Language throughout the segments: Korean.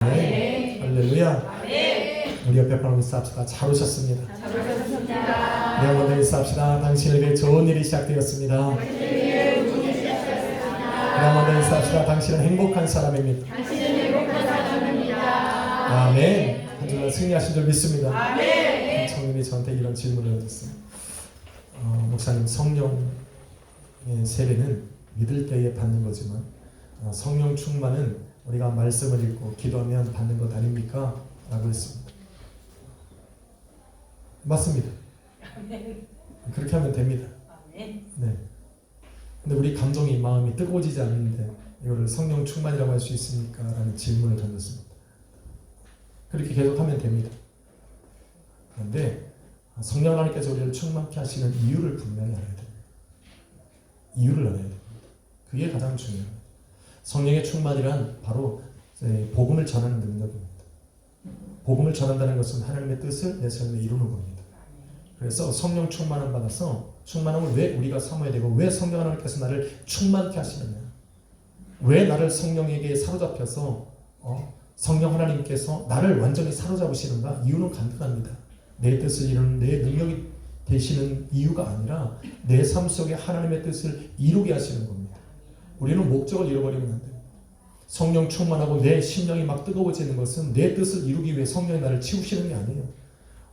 네. 할렐루야. 네. 우리 옆에 바로 인사합시다. 잘 오셨습니다. 잘 오셨습니다. 네, 한번 더 인사합시다. 당신에게 좋은 일이 시작되었습니다. 네, 한번 더 인사합시다. 당신은 행복한 사람입니다. 당신은 행복한 사람입니다. 아멘. 한 주간 승리하신 줄 믿습니다. 아멘. 청년이 저한테 이런 질문을 해줬어요. 목사님, 성령의 세례는 믿을 때에 받는 거지만 성령 충만은 우리가 말씀을 읽고 기도하면 받는 것 아닙니까? 라고 했습니다. 맞습니다. 아멘. 그렇게 하면 됩니다. 아멘. 네. 근데 우리 감정이, 마음이 뜨거워지지 않는데 이거를 성령 충만이라고 할 수 있습니까? 라는 질문을 던졌습니다. 그렇게 계속하면 됩니다. 그런데 성령 하나님께서 우리를 충만케 하시는 이유를 분명히 알아야 됩니다. 이유를 알아야 됩니다. 그게 가장 중요합니다. 성령의 충만이란 바로 복음을 전하는 능력입니다. 복음을 전한다는 것은 하나님의 뜻을 내 삶에 이루는 겁니다. 그래서 성령 충만함 받아서 충만함을 왜 우리가 삼아야 되고 왜 성령 하나님께서 나를 충만케 하시느냐, 왜 나를 성령에게 사로잡혀서 성령 하나님께서 나를 완전히 사로잡으시는가? 이유는 간단합니다. 내 뜻을 이루는 내 능력이 되시는 이유가 아니라 내 삶 속에 하나님의 뜻을 이루게 하시는 겁니다. 우리는 목적을 잃어버리면 안 됩니다. 성령 충만하고 내 심령이 막 뜨거워지는 것은 내 뜻을 이루기 위해 성령이 나를 치우시는 게 아니에요.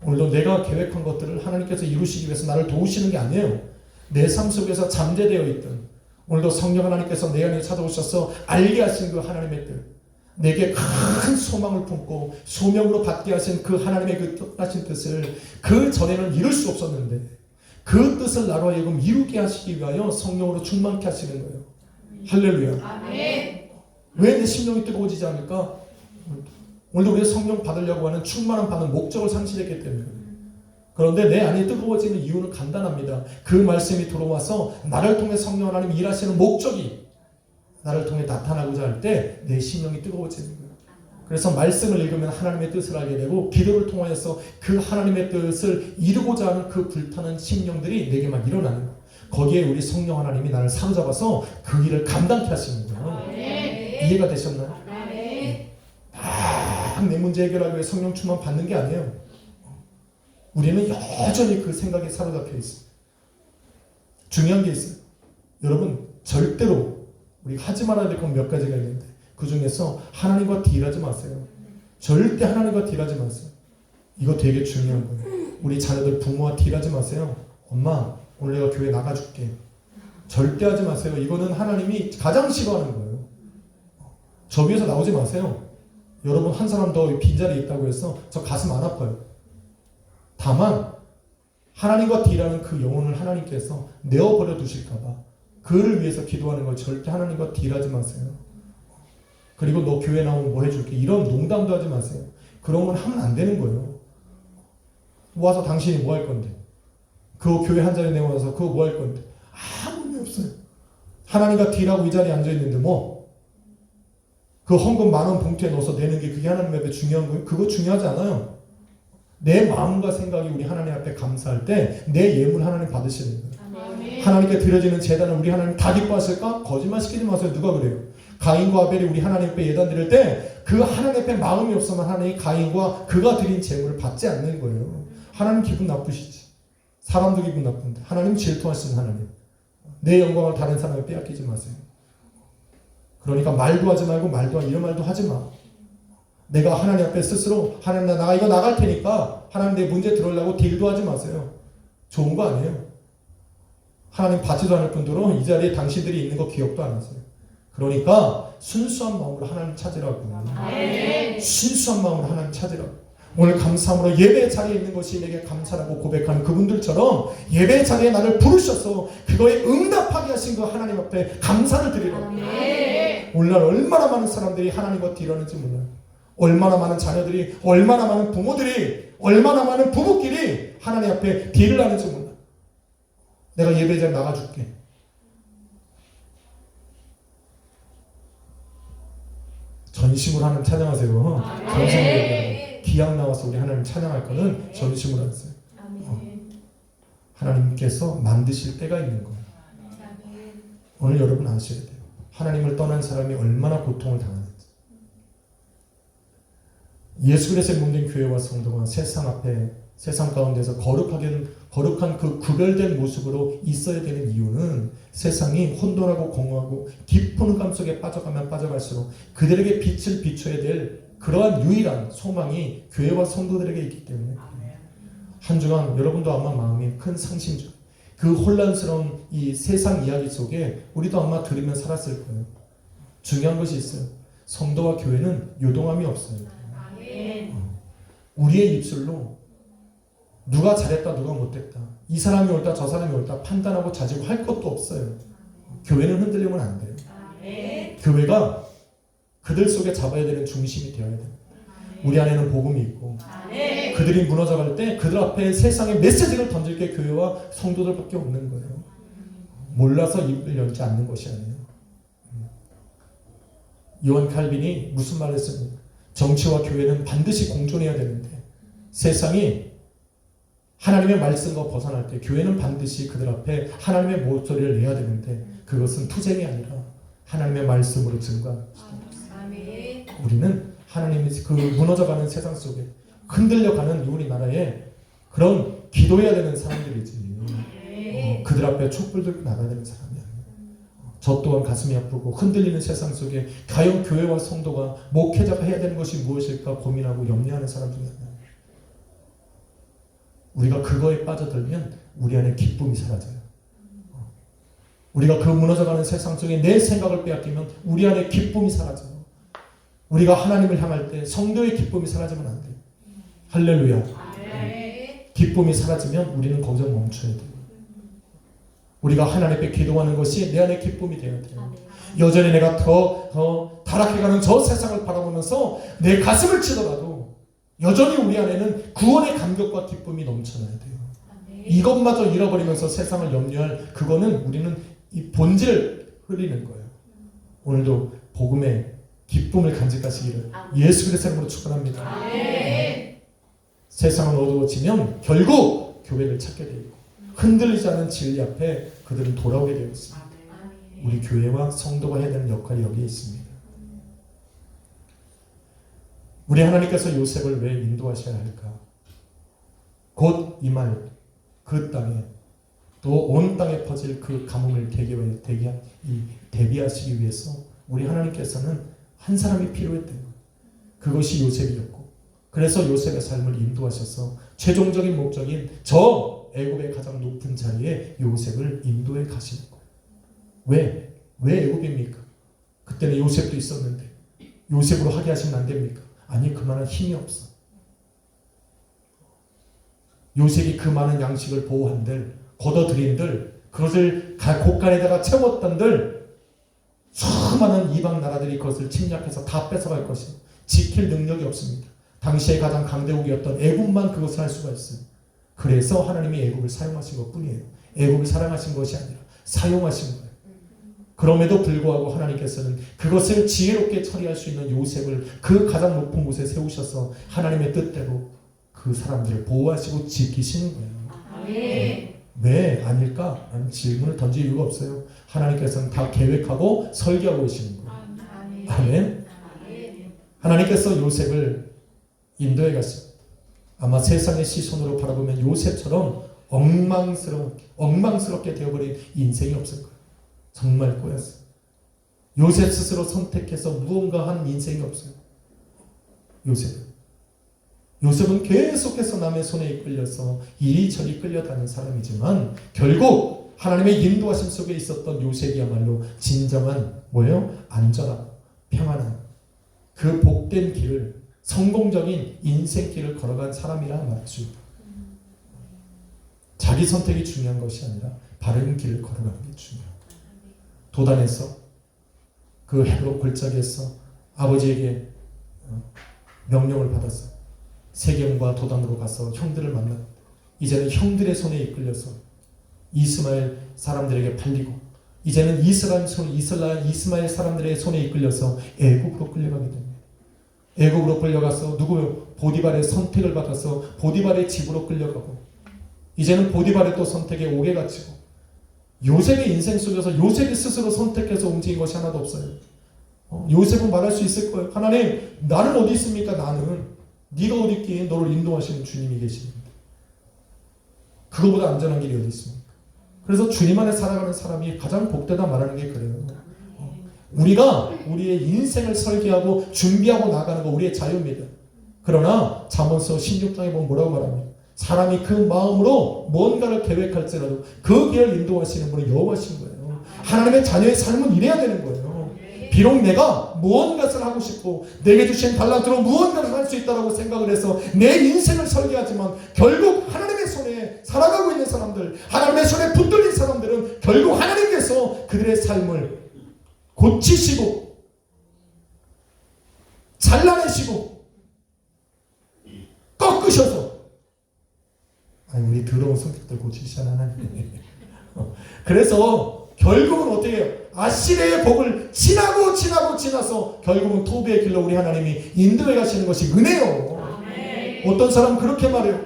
오늘도 내가 계획한 것들을 하나님께서 이루시기 위해서 나를 도우시는 게 아니에요. 내 삶 속에서 잠재되어 있던, 오늘도 성령 하나님께서 내 안에 찾아오셔서 알게 하신 그 하나님의 뜻, 내게 큰 소망을 품고 소명으로 받게 하신 그 하나님의 그 뜻하신 뜻을 그 전에는 이룰 수 없었는데 그 뜻을 나로 하여금 이루게 하시기 위하여 성령으로 충만케 하시는 거예요. 할렐루야. 아멘. 왜 내 심령이 뜨거워지지 않을까? 오늘도 우리가 성령 받으려고 하는 충만함 받는 목적을 상실했기 때문에. 그런데 내 안이 뜨거워지는 이유는 간단합니다. 그 말씀이 들어와서 나를 통해 성령 하나님이 일하시는 목적이 나를 통해 나타나고자 할 때 내 심령이 뜨거워지는 거예요. 그래서 말씀을 읽으면 하나님의 뜻을 알게 되고 기도를 통하여서 그 하나님의 뜻을 이루고자 하는 그 불타는 심령들이 내게만 일어나는 거예요. 거기에 우리 성령 하나님이 나를 사로잡아서 그 일을 감당케 하시는 거예요. 네. 이해가 되셨나요? 네. 내 문제 해결하기 위해 성령 충만 받는 게 아니에요. 우리는 여전히 그 생각에 사로잡혀 있어요. 중요한 게 있어요. 여러분, 절대로 우리가 하지 말아야 될 건 몇 가지가 있는데 그 중에서 하나님과 딜하지 마세요. 절대 하나님과 딜하지 마세요. 이거 되게 중요한 거예요. 우리 자녀들 부모와 딜하지 마세요. 엄마, 오늘 내가 교회 나가줄게. 절대 하지 마세요. 이거는 하나님이 가장 싫어하는 거예요. 저 위에서 나오지 마세요. 여러분, 한 사람 더 빈자리 있다고 해서 저 가슴 안 아파요. 다만 하나님과 딜하는 그 영혼을 하나님께서 내어버려 두실까봐 그를 위해서 기도하는 걸 절대 하나님과 딜하지 마세요. 그리고 너 교회 나오면 뭐 해줄게, 이런 농담도 하지 마세요. 그런 건 하면 안 되는 거예요. 모아서 당신이 뭐 할 건데, 그 교회 한 자리에 내어와서 그거 뭐 할 건데, 아무 의미 없어요. 하나님과 딜하고 이 자리에 앉아있는데 그 헌금 10,000원 봉투에 넣어서 내는 게 그게 하나님 앞에 중요한 거예요? 그거 중요하지 않아요. 내 마음과 생각이 우리 하나님 앞에 감사할 때 내 예물 하나님 받으시는 거예요. 아멘. 하나님께 드려지는 제단을 우리 하나님 다 기뻐하실까? 거짓말 시키지 마세요. 누가 그래요? 가인과 아벨이 우리 하나님 앞에 예단 드릴 때 그 하나님 앞에 마음이 없으면 하나님이 가인과 그가 드린 제물을 받지 않는 거예요. 하나님 기분 나쁘시지. 사람도 기분 나쁜데 하나님 질투하시는 하나님. 내 영광을 다른 사람에 빼앗기지 마세요. 그러니까 말도 하지 말고 이런 말도 하지 마. 내가 하나님 앞에 스스로 하나님, 나 이거 나갈 테니까 하나님 내 문제 들으려고 딜도 하지 마세요. 좋은 거 아니에요. 하나님 받지도 않을 뿐더러 이 자리에 당신들이 있는 거 기억도 안 하세요. 그러니까 순수한 마음으로 하나님 찾으라고. 아멘. 순수한 마음으로 하나님 찾으라고. 오늘 감사함으로 예배 자리에 있는 것이 내게 감사라고 고백하는 그분들처럼 예배 자리에 나를 부르셔서 그거에 응답하게 하신 그 하나님 앞에 감사를 드리라고. 아멘. 오늘날 얼마나 많은 사람들이 하나님과 딜하는지 몰라요. 얼마나 많은 자녀들이, 얼마나 많은 부모들이, 얼마나 많은 부부끼리 하나님 앞에 딜을 하는지 몰라요. 내가 예배자에 나가줄게. 전심으로 하나님 찬양하세요. 전심으로. 기약 나와서 우리 하나님 찬양할 거는 전심으로 하세요. 하나님께서 만드실 때가 있는 거예요. 오늘 여러분 아셔야 돼요. 하나님을 떠난 사람이 얼마나 고통을 당하는지. 예수 그리스도의 몸된 교회와 성도가 세상 앞에 세상 가운데서 거룩한 그 구별된 모습으로 있어야 되는 이유는 세상이 혼돈하고 공허하고 깊은 흑암 속에 빠져가면 빠져갈수록 그들에게 빛을 비춰야 될 그러한 유일한 소망이 교회와 성도들에게 있기 때문에 한 주간 여러분도 아마 마음이 큰 상심죠. 그 혼란스러운 이 세상 이야기 속에 우리도 아마 들으며 살았을 거예요. 중요한 것이 있어요. 성도와 교회는 요동함이 없어요. 우리의 입술로 누가 잘했다 누가 못했다 이 사람이 옳다 저 사람이 옳다 판단하고 자지고 할 것도 없어요. 교회는 흔들리면 안 돼요. 교회가 그들 속에 잡아야 되는 중심이 되어야 돼요. 우리 안에는 복음이 있고 그들이 무너져갈 때 그들 앞에 세상의 메시지를 던질 게 교회와 성도들밖에 없는 거예요. 몰라서 입을 열지 않는 것이 아니에요. 요한 칼빈이 무슨 말을 했습니까? 정치와 교회는 반드시 공존해야 되는데 세상이 하나님의 말씀과 벗어날 때 교회는 반드시 그들 앞에 하나님의 목소리를 내야 되는데 그것은 투쟁이 아니라 하나님의 말씀으로 증거합니다. 우리는 하나님의 그 무너져가는 세상 속에 흔들려가는 우리나라에 그런 기도해야 되는 사람들이지 그들 앞에 촛불 들고 나가야 되는 사람이 아니에요. 저 또한 가슴이 아프고 흔들리는 세상 속에 과연 교회와 성도가 목회자가 해야 되는 것이 무엇일까 고민하고 염려하는 사람 중에 하나예요. 우리가 그거에 빠져들면 우리 안에 기쁨이 사라져요. 우리가 그 무너져가는 세상 속에 내 생각을 빼앗기면 우리 안에 기쁨이 사라져요. 우리가 하나님을 향할 때 성도의 기쁨이 사라지면 안 돼요. 할렐루야. 기쁨이 사라지면 우리는 거기서 멈춰야 돼요. 우리가 하나님 앞에 기도하는 것이 내 안에 기쁨이 되어야 돼요. 여전히 내가 더 타락해가는 저 세상을 바라보면서 내 가슴을 치더라도 여전히 우리 안에는 구원의 감격과 기쁨이 넘쳐나야 돼요. 이것마저 잃어버리면서 세상을 염려할 그거는 우리는 이 본질을 흐리는 거예요. 오늘도 복음의 기쁨을 간직하시기를 예수 그리스도의 이름으로 축원합니다. 세상은 어두워지면 결국 교회를 찾게 되고 흔들리지 않은 진리 앞에 그들은 돌아오게 되어 있습니다. 우리 교회와 성도가 해야 되는 역할이 여기에 있습니다. 우리 하나님께서 요셉을 왜 인도하셔야 할까? 곧 이 말, 그 땅에 또 온 땅에 퍼질 그 가뭄을 대비하시기 위해서 우리 하나님께서는 한 사람이 필요했던 거예요. 그것이 요셉이었고 그래서 요셉의 삶을 인도하셔서 최종적인 목적인 저 애굽의 가장 높은 자리에 요셉을 인도해 가시는 거예요. 왜 애굽입니까? 그때는 요셉도 있었는데 요셉으로 하게 하시면 안 됩니까? 아니 그만한 힘이 없어. 요셉이 그 많은 양식을 보호한들 걷어들인들 그것을 곳간에다가 채웠던들 수많은 이방 나라들이 그것을 침략해서 다 뺏어갈 것이 지킬 능력이 없습니다. 당시에 가장 강대국이었던 애굽만 그것을 할 수가 있어요. 그래서 하나님이 애굽을 사용하신 것뿐이에요. 애굽을 사랑하신 것이 아니라 사용하신 거예요. 그럼에도 불구하고 하나님께서는 그것을 지혜롭게 처리할 수 있는 요셉을 그 가장 높은 곳에 세우셔서 하나님의 뜻대로 그 사람들을 보호하시고 지키시는 거예요. 왜 아닐까? 라는 질문을 던질 이유가 없어요. 하나님께서는 다 계획하고 설계하고 계시는 거예요. 아멘. 하나님께서 요셉을 인도해 갔습니다. 아마 세상의 시선으로 바라보면 요셉처럼 엉망스럽게 되어버린 인생이 없을 거예요. 정말 꼬였어요. 요셉 스스로 선택해서 무언가 한 인생이 없어요. 요셉은 계속해서 남의 손에 이끌려서 이리저리 끌려다니는 사람이지만 결국 하나님의 인도하심 속에 있었던 요셉이야말로 진정한 안전하고 평안한 그 복된 길을 성공적인 인생길을 걸어간 사람이라 말할 수 있다. 자기 선택이 중요한 것이 아니라 바른 길을 걸어가는 게 중요해요. 도단에서 그 헤브론 골짜기에서 아버지에게 명령을 받아서 세겜과 도단으로 가서 형들을 만나 이제는 형들의 손에 이끌려서 이스마엘 사람들에게 팔리고 이제는 이스마엘 사람들의 손에 이끌려서 애굽으로 끌려가게 됩니다. 애굽으로 끌려가서 보디발의 선택을 받아서 보디발의 집으로 끌려가고 이제는 보디발의 또 선택에 옥에 갇히고 요셉의 인생 속에서 요셉이 스스로 선택해서 움직인 것이 하나도 없어요. 요셉은 말할 수 있을 거예요. 하나님 나는 어디 있습니까? 나는 네가 어디 있기에 너를 인도하시는 주님이 계십니다. 그거보다 안전한 길이 어디 있습니까? 그래서 주님 안에 살아가는 사람이 가장 복되다 말하는 게 그래요. 우리가 우리의 인생을 설계하고 준비하고 나가는 거 우리의 자유입니다. 그러나 잠언서 16장에 보면 뭐라고 말합니까? 사람이 그 마음으로 뭔가를 계획할지라도 그 길을 인도하시는 분은 여호와신 거예요. 하나님의 자녀의 삶은 이래야 되는 거예요. 비록 내가 무언가를 하고 싶고 내게 주신 달란트로 무언가를 할 수 있다고 생각을 해서 내 인생을 설계하지만 결국 하나님의 손에 살아가고 있는 사람들, 하나님의 손에 붙들린 사람들은 결국 하나님께서 그들의 삶을 고치시고 잘라내시고 꺾으셔서 우리 더러운 성격들 고치시잖아 하나님. 그래서 결국은 어떻게 해요? 아시리의 복을 지나서 결국은 토비의 길로 우리 하나님이 인도해 가시는 것이 은혜요. 어떤 사람은 그렇게 말해요.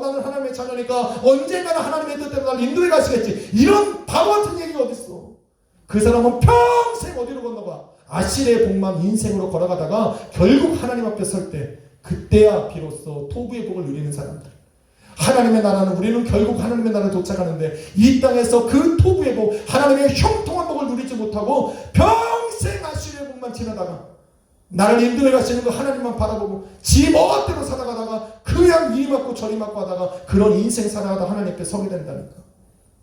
나는 하나님의 자녀니까 언젠가는 하나님의 뜻대로 날 인도해 가시겠지. 이런 바보 같은 얘기가 어딨어. 그 사람은 평생 어디로 건너가? 아시리의 복만 인생으로 걸어가다가 결국 하나님 앞에 설 때 그때야 비로소 토부의 복을 누리는 사람들. 하나님의 나라는 우리는 결국 하나님의 나라에 도착하는데 이 땅에서 그 토부의 복, 하나님의 형통한 복을 누리지 못하고 평생 아시리의 복만 지나다가 나를 인도해 가시는 거 하나님만 바라보고 지 멋대로 살아가다가 그냥 이리 맞고 저리 맞고 하다가 그런 인생 살아가다 하나님 앞에 서게 된다니까.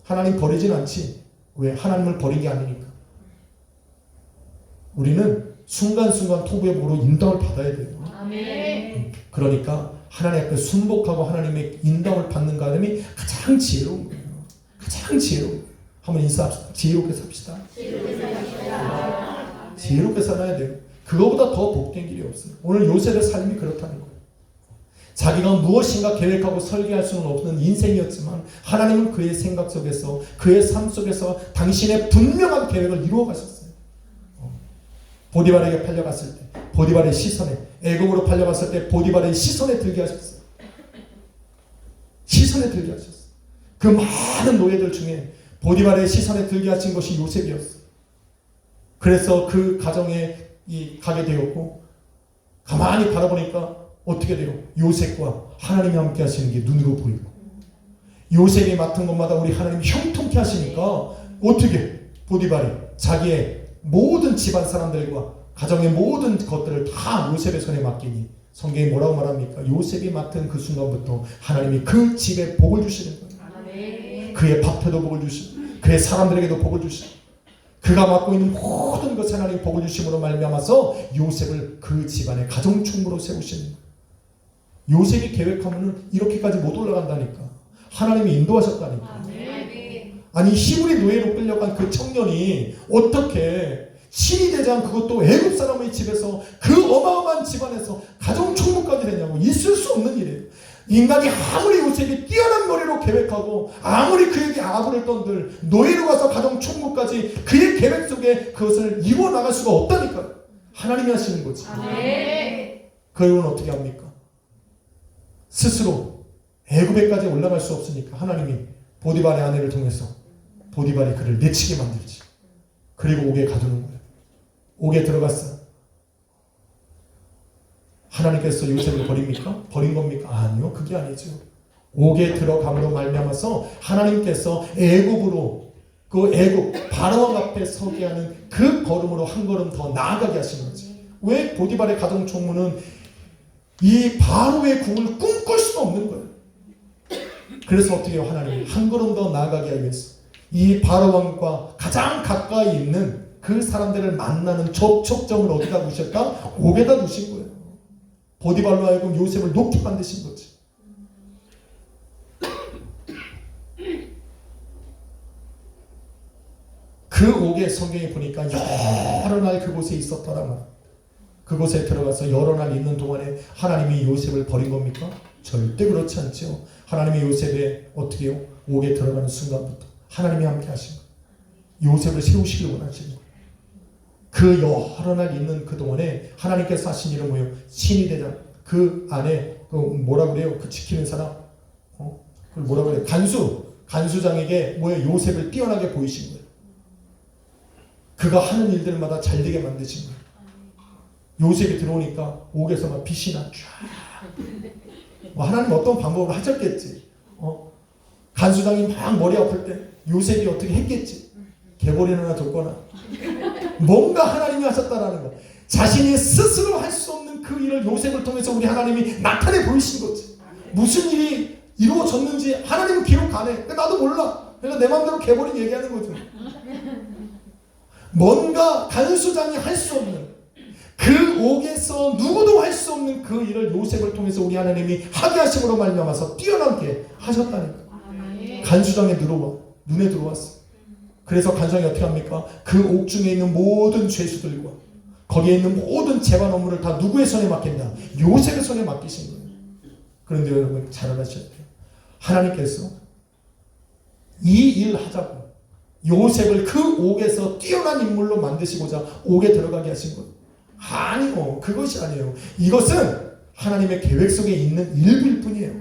하나님 버리진 않지. 왜? 하나님을 버린 게 아니니까. 우리는 순간순간 토부의 복으로 인도를 받아야 돼요. 아멘. 그러니까 하나님 앞에 순복하고 하나님의 인도를 받는 사람이 가장 지혜로운 거예요. 가장 지혜로운 거예요. 한번 인사합시다. 지혜롭게 삽시다. 지혜롭게 살아야 돼요. 그거보다 더 복된 길이 없어요. 오늘 요셉의 삶이 그렇다는 거예요. 자기가 무엇인가 계획하고 설계할 수는 없는 인생이었지만 하나님은 그의 생각 속에서 그의 삶 속에서 당신의 분명한 계획을 이루어 가셨어요. 보디발에게 팔려갔을 때 보디발의 시선에, 애굽으로 팔려갔을 때 보디발의 시선에 들게 하셨어요. 시선에 들게 하셨어요. 그 많은 노예들 중에 보디발의 시선에 들게 하신 것이 요셉이었어요. 그래서 그 가정에 가게 되었고 가만히 바라보니까 어떻게 돼요? 요셉과 하나님이 함께 하시는 게 눈으로 보이고 요셉이 맡은 것마다 우리 하나님이 형통케 하시니까 어떻게 보디발이 자기의 모든 집안 사람들과 가정의 모든 것들을 다 요셉의 손에 맡기니 성경이 뭐라고 말합니까? 요셉이 맡은 그 순간부터 하나님이 그 집에 복을 주시는 거예요. 아멘. 그의 밥에도 복을 주시고 그의 사람들에게도 복을 주시고 그가 맡고 있는 모든 것에 하나님이 복을 주심으로 말미암아서 요셉을 그 집안의 가정총무로 세우시는 거예요. 요셉이 계획하면은 이렇게까지 못 올라간다니까. 하나님이 인도하셨다니까. 아멘. 아니 히브리 노예로 끌려간 그 청년이 어떻게 신이 대장 그것도 애굽 사람의 집에서 그 어마어마한 집안에서 가정총무까지 되냐고. 있을 수 없는 일이에요. 인간이 아무리 요셉이 뛰어난 머리로 계획하고 아무리 그에게 아부를 떤들 노예로 가서 가정총무까지 그의 계획 속에 그것을 이루어 나갈 수가 없다니까요. 하나님이 하시는 거지. 아멘. 그 여러분 어떻게 합니까? 스스로 애굽에까지 올라갈 수 없으니까 하나님이 보디발의 아내를 통해서 보디발이 그를 내치게 만들지. 그리고 옥에 가두는 거예요. 옥에 들어갔어. 하나님께서 요셉을 버립니까? 버린 겁니까? 아니요. 그게 아니죠. 옥에 들어감으로 말미암아서 하나님께서 애굽으로 그 애굽 바로왕 앞에 서게 하는 그 걸음으로 한 걸음 더 나아가게 하시는 거지. 왜? 보디발의 가정총무는 이 바로의 궁을 꿈꿀 수가 없는 거예요. 그래서 어떻게 해요? 하나님이 한 걸음 더 나아가게 하기 위해서 이 바로왕과 가장 가까이 있는 그 사람들을 만나는 접촉점을 어디다 두셨다? 옥에다 두신 거예요. 보디발로 하여금 요셉을 높게 만드신 거지. 그 옥에 성경에 보니까 여러 날 그곳에 있었더라 말. 그곳에 들어가서 여러 날 있는 동안에 하나님이 요셉을 버린 겁니까? 절대 그렇지 않죠. 하나님이 요셉에 어떻게 해요? 옥에 들어가는 순간부터 하나님이 함께 하신 거예요. 요셉을 세우시길 원하시는 거예요. 그 여러 날 있는 그 동안에 하나님께서 하신 일은 뭐예요? 신이 대장 그 안에 그 뭐라 그래요? 그 지키는 사람 그걸 뭐라 그래요? 간수장에게 뭐예요? 요셉을 뛰어나게 보이신 거예요. 그가 하는 일들마다 잘 되게 만드신 거예요. 요셉이 들어오니까 옥에서 막 빛이 나. 하나님 어떤 방법으로 하셨겠지. 간수장이 막 머리 아플 때 요셉이 어떻게 했겠지. 개보리나 하나 줬거나 뭔가 하나님이 하셨다라는 거. 자신이 스스로 할 수 없는 그 일을 요셉을 통해서 우리 하나님이 나타내 보이신 거지. 무슨 일이 이루어졌는지 하나님은 기록 안 해. 나도 몰라. 그러니까 내 마음대로 개보리 얘기하는 거죠. 뭔가 간수장이 할 수 없는 그 옥에서 누구도 할 수 없는 그 일을 요셉을 통해서 우리 하나님이 하게 하심으로 말미암아서 뛰어나게 하셨다니까. 간수장에 눈에 들어왔어. 그래서 간수장이 어떻게 합니까? 그 옥중에 있는 모든 죄수들과 거기에 있는 모든 재반 업무를 다 누구의 손에 맡겼냐? 요셉의 손에 맡기신 거예요. 그런데 여러분 잘 알아셔야 돼요. 하나님께서 이 일 하자고 요셉을 그 옥에서 뛰어난 인물로 만드시고자 옥에 들어가게 하신 거예요. 아니요. 그것이 아니에요. 이것은 하나님의 계획 속에 있는 일부일 뿐이에요.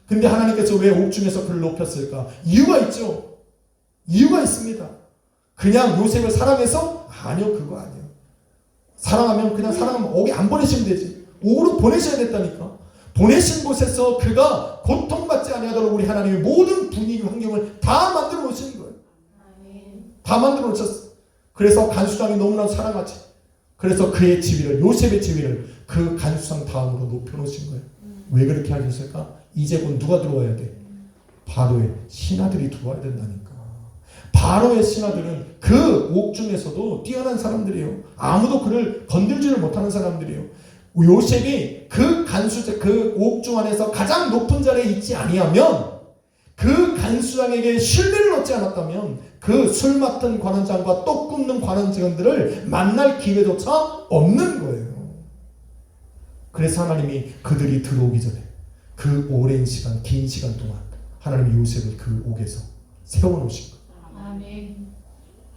근데 하나님께서 왜 옥중에서 그를 높였을까? 이유가 있죠. 이유가 있습니다. 그냥 요셉을 사랑해서? 아니요. 그거 아니에요. 사랑하면 그냥 사랑하면 옥에 안 보내시면 되지. 옥으로 보내셔야 됐다니까. 보내신 곳에서 그가 고통받지 아니하도록 우리 하나님이 모든 분위기 환경을 다 만들어 놓으시는 거예요. 다 만들어 놓으셨어. 그래서 간수장이 너무나 사랑하지. 그래서 그의 지위를, 요셉의 지위를 그 간수장 다음으로 높여놓으신 거예요. 왜 그렇게 하셨을까? 이제 곧 누가 들어와야 돼? 바로의 신하들이 들어와야 된다니까. 바로의 신하들은 그 옥 중에서도 뛰어난 사람들이에요. 아무도 그를 건들지를 못하는 사람들이에요. 요셉이 그 그 옥 중 안에서 가장 높은 자리에 있지 아니하면, 그 간수장에게 신뢰를 얻지 않았다면 그 술 맡은 관원장과 떡 굽는 관원직원들을 만날 기회조차 없는 거예요. 그래서 하나님이 그들이 들어오기 전에 그 오랜 시간, 긴 시간 동안 하나님이 요셉을 그 옥에서 세워놓으신 거예요.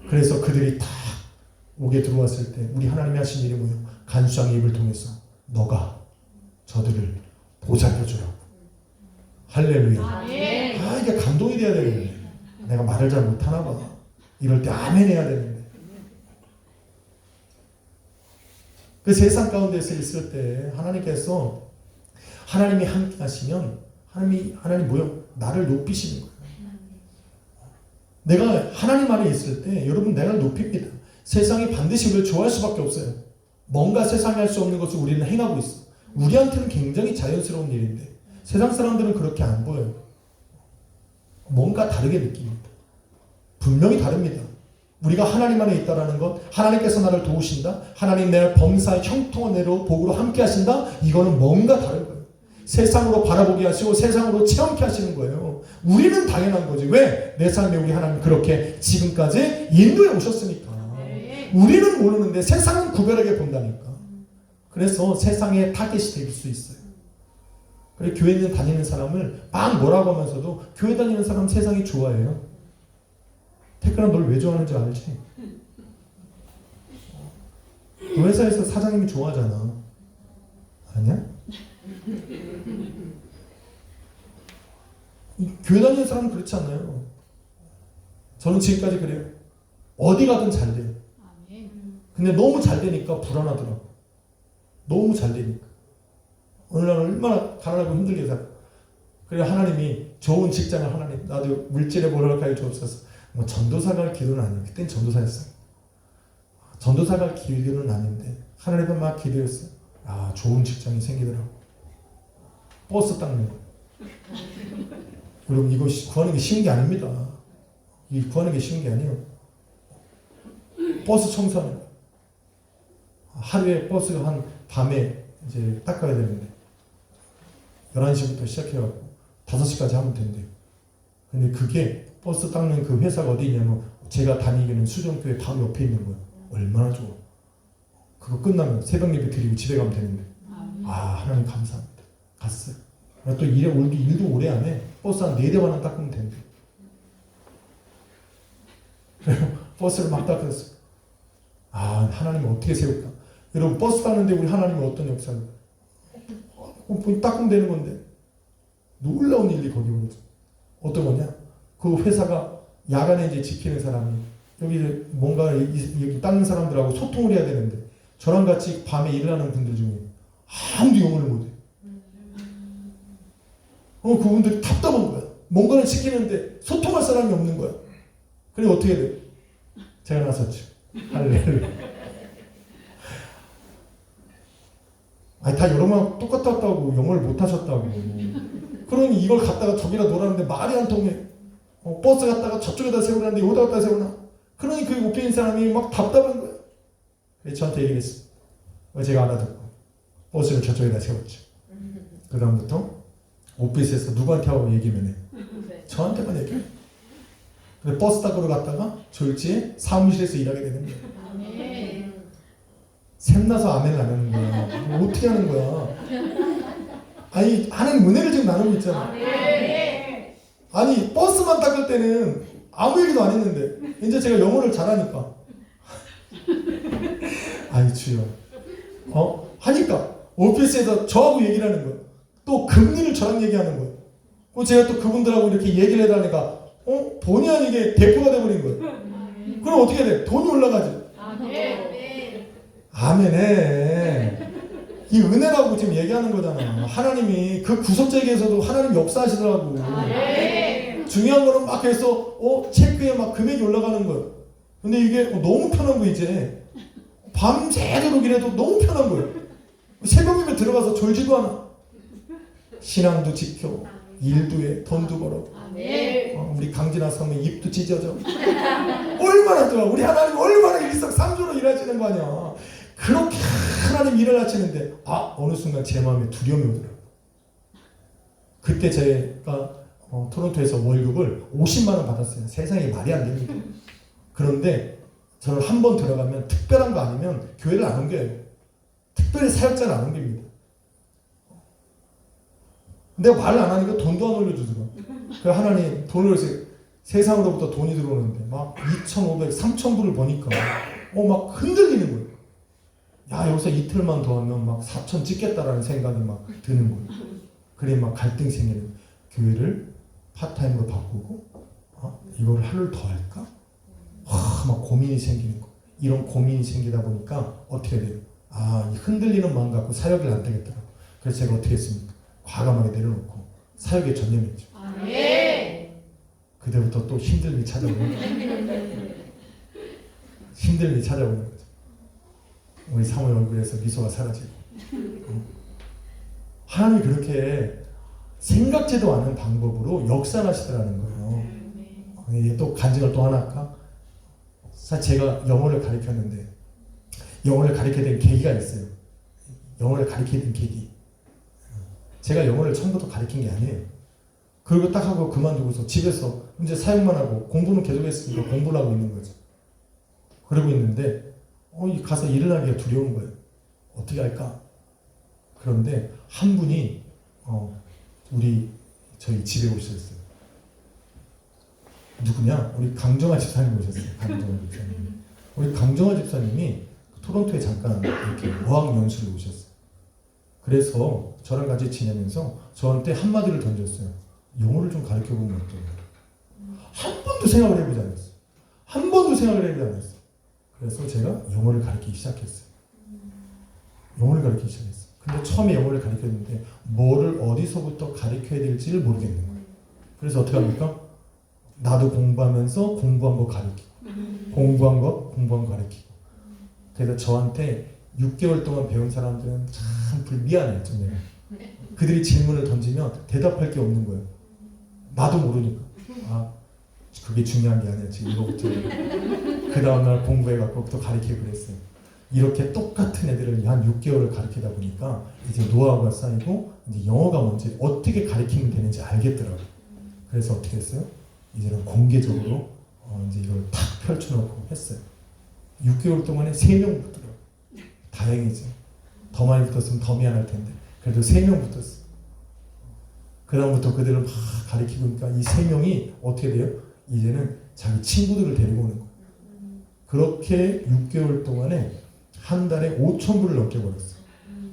그래서 그들이 다 옥에 들어왔을 때 우리 하나님이 하신 일이 뭐예요? 간수장의 입을 통해서 너가 저들을 보살펴주라고. 할렐루야. 이게 감동이 돼야 되는데 내가 말을 잘 못하나 봐. 이럴 때 아멘 해야 되는데. 그 세상 가운데서 있을 때 하나님께서, 하나님이 함께 하시면 하나님 뭐요? 나를 높이시는 거예요. 내가 하나님 안에 있을 때 여러분 내가 높입니다. 세상이 반드시 우리를 좋아할 수밖에 없어요. 뭔가 세상이 할 수 없는 것을 우리는 행하고 있어. 우리한테는 굉장히 자연스러운 일인데 세상 사람들은 그렇게 안 보여요. 뭔가 다르게 느낍니다. 분명히 다릅니다. 우리가 하나님 안에 있다라는 것, 하나님께서 나를 도우신다, 하나님 내 범사의 형통한 대로 복으로 함께 하신다, 이거는 뭔가 다른 거예요. 세상으로 바라보게 하시고 세상으로 체험케 하시는 거예요. 우리는 당연한 거지. 왜? 내 삶에 우리 하나님 그렇게 지금까지 인도해 오셨으니까. 우리는 모르는데 세상은 구별하게 본다니까. 그래서 세상에 타겟이 될 수 있어요. 그래, 교회 다니는 사람을 막 뭐라고 하면서도 교회 다니는 사람 세상이 좋아해요. 태클아, 널 왜 좋아하는지 알지? 그 회사에서 사장님이 좋아하잖아. 아니야? 교회 다니는 사람은 그렇지 않아요. 저는 지금까지 그래요. 어디 가든 잘 돼요. 근데 너무 잘 되니까 불안하더라고. 너무 잘 되니까. 어느 날 얼마나 가난하고 힘들게 살아. 그래 하나님이 좋은 직장을 하나님, 나도 물질에 뭐랄까요 주옵소서. 뭐 전도사 갈 기도는 아니에요. 그땐 전도사였어요. 전도사 갈 기도는 아닌데 하나님은 막 기도했어요. 아, 좋은 직장이 생기더라고. 버스 닦는 거. 여러분 이거 구하는 게 쉬운 게 아닙니다. 이 구하는 게 쉬운 게 아니에요. 버스 청소하는 거. 하루에 버스가 한 밤에 이제 닦아야 되는데 11시부터 시작해갖고 5시까지 하면 된대요. 근데 그게 버스 닦는 그 회사가 어디 있냐면 제가 다니기는 수정교회 바로 옆에 있는 거예요. 얼마나 좋아. 그거 끝나면 새벽 예배 드리고 집에 가면 되는데. 아, 하나님 감사합니다. 갔어요. 또 일도 오래 안 해. 버스 한 4대만 닦으면 된대. 그래서 버스를 막 닦았어요. 아, 하나님은 어떻게 세울까? 여러분 버스 타는데 우리 하나님은 어떤 역사를? 닦으면 되는 건데 놀라운 일이 거기 오죠. 어떤 거냐? 그 회사가 야간에 이제 지키는 사람이 여기 뭔가 여기 닦는 사람들하고 소통을 해야 되는데 저랑 같이 밤에 일을 하는 분들 중에 아무도 영어를 못해. 그분들이 답답한 거야. 뭔가를 시키는데 소통할 사람이 없는 거야. 그래 어떻게 돼? 제가 나섰죠. 할렐루야. 아니 다 여러분 똑같았다고 영어를 못하셨다고. 그러니 이걸 갖다가 저기다 놓으라는데 말이 안 통해. 버스 갔다가 저쪽에다 세우라는데 여기다 갖다 세우나. 그러니 그 옆에 있는 사람이 막 답답한 거야. 그래서 저한테 얘기를 했어. 제가 알아듣고 버스를 저쪽에다 세웠죠. 그 다음부터 오피스에서 누구한테 하고 얘기면 해. 저한테만 얘기해. 근데 버스 타고 갔다가 졸지에 사무실에서 일하게 되는 거야. 아멘. 샘나서 아멘을 안 하는 거야. 어떻게 하는 거야? 아니 하는 은혜를 지금 나누고 있잖아. 아멘. 아니 버스만 닦을 때는 아무 얘기도 안 했는데 이제 제가 영어를 잘하니까 아이 주여 하니까 오피스에서 저하고 얘기를 하는 거예요. 또 금리를 저랑 얘기하는 거예요. 제가 또 그분들하고 이렇게 얘기를 해달라니까 본의 아니게 대표가 돼버린 거예요. 그럼 어떻게 돼? 돈이 올라가지. 아멘. 아멘해. 이 은혜라고 지금 얘기하는 거잖아. 하나님이 그 구속제에서도 하나님 역사하시더라고. 아멘. 중요한 거는 막 해서 체크에 막 금액이 올라가는 거예요. 근데 이게 너무 편한 거 이제 밤새도록 일해도 너무 편한 거예요. 새벽이면 들어가서 졸지도 않아. 신앙도 지켜, 일도 해, 돈도 벌어. 아멘. 우리 강진아 선배 입도 찢어져. 얼마나 좋아. 우리 하나님 얼마나 일석삼조로 일하시는 거 아니야. 그렇게 하나님 일을 하시는데 어느 순간 제 마음에 두려움이 오더라고요. 그때 제가 토론토에서 월급을 50만 원 받았어요. 세상에 말이 안 됩니다. 그런데 저는 한 번 들어가면 특별한 거 아니면 교회를 안 옮겨요. 특별히 사역자를 안 옮깁니다. 내가 말을 안 하니까 돈도 안 올려주더라고요. 그래서 하나님 돈을 세상으로부터 돈이 들어오는데 막 2,500, 3,000불을 버니까 막 흔들리는 거예요. 야 여기서 이틀만 더 하면 막 4,000 찍겠다라는 생각이 막 드는 거예요. 그래 막 갈등이 생기는 교회를 파타임으로 바꾸고 이거를 하루를 더 할까? 막 고민이 생기는 거. 이런 고민이 생기다 보니까 어떻게 돼요? 이 흔들리는 마음 갖고 사역을 안 되겠더라고. 그래서 제가 어떻게 했습니까? 과감하게 내려놓고 사역에 전념했죠. 아멘. 그때부터 또 힘듦이 찾아오는 거죠. 힘듦이 찾아오는 거죠. 우리 사모의 얼굴에서 미소가 사라지고. 하나님이 그렇게 생각지도 않은 방법으로 역사하시더라는 거예요. 또 간증을 또 하나 할까? 사실 제가 영어를 가르쳤는데 영어를 가르치게 된 계기가 있어요. 영어를 가르치게 된 계기. 제가 영어를 처음부터 가르친 게 아니에요. 그리고 딱 하고 그만두고서 집에서 이제 사역만 하고 공부는 계속 했으니까 공부를 하고 있는 거죠. 그러고 있는데 가서 일을 하기가 두려운 거예요. 어떻게 할까? 그런데 한 분이 저희 집에 오셨어요. 누구냐? 우리 강정아 집사님 오셨어요. 강정아 집사님. 우리 강정아 집사님이 토론토에 잠깐 이렇게 어학연수를 오셨어요. 그래서 저랑 같이 지내면서 저한테 한마디를 던졌어요. 영어를 좀 가르쳐보면 어떨까? 한 번도 생각을 해보지 않았어요. 한 번도 생각을 해보지 않았어요. 그래서 제가 영어를 가르치기 시작했어요. 영어를 가르치기 시작했어요. 근데 처음에 영어를 가르쳤는데 뭐를 어디서부터 가르쳐야 될지를 모르겠는 거예요. 그래서 어떻게 합니까? 나도 공부하면서 공부한 거 가르치고 공부한 거 가르치고. 그래서 저한테 6개월 동안 배운 사람들은 참 불미안해요. 좀 내가. 그들이 질문을 던지면 대답할 게 없는 거예요. 나도 모르니까. 그게 중요한 게 아니야. 지금 이거부터. 그 다음날 공부해갖고 또 가르치고 그랬어요. 이렇게 똑같은 애들을 한 6개월을 가르치다 보니까 이제 노하우가 쌓이고 이제 영어가 뭔지 어떻게 가르치면 되는지 알겠더라고요. 그래서 어떻게 했어요? 이제는 공개적으로 이제 이걸 탁 펼쳐놓고 했어요. 6개월 동안에 3명 붙더라고요. 다행이지. 더 많이 붙었으면 더 미안할 텐데 그래도 3명 붙었어. 그 다음부터 그들을 막 가르치고 있으니까 이 3명이 어떻게 돼요? 이제는 자기 친구들을 데리고 오는 거예요. 그렇게 6개월 동안에 한 달에 5,000불을 넘게 벌었어요.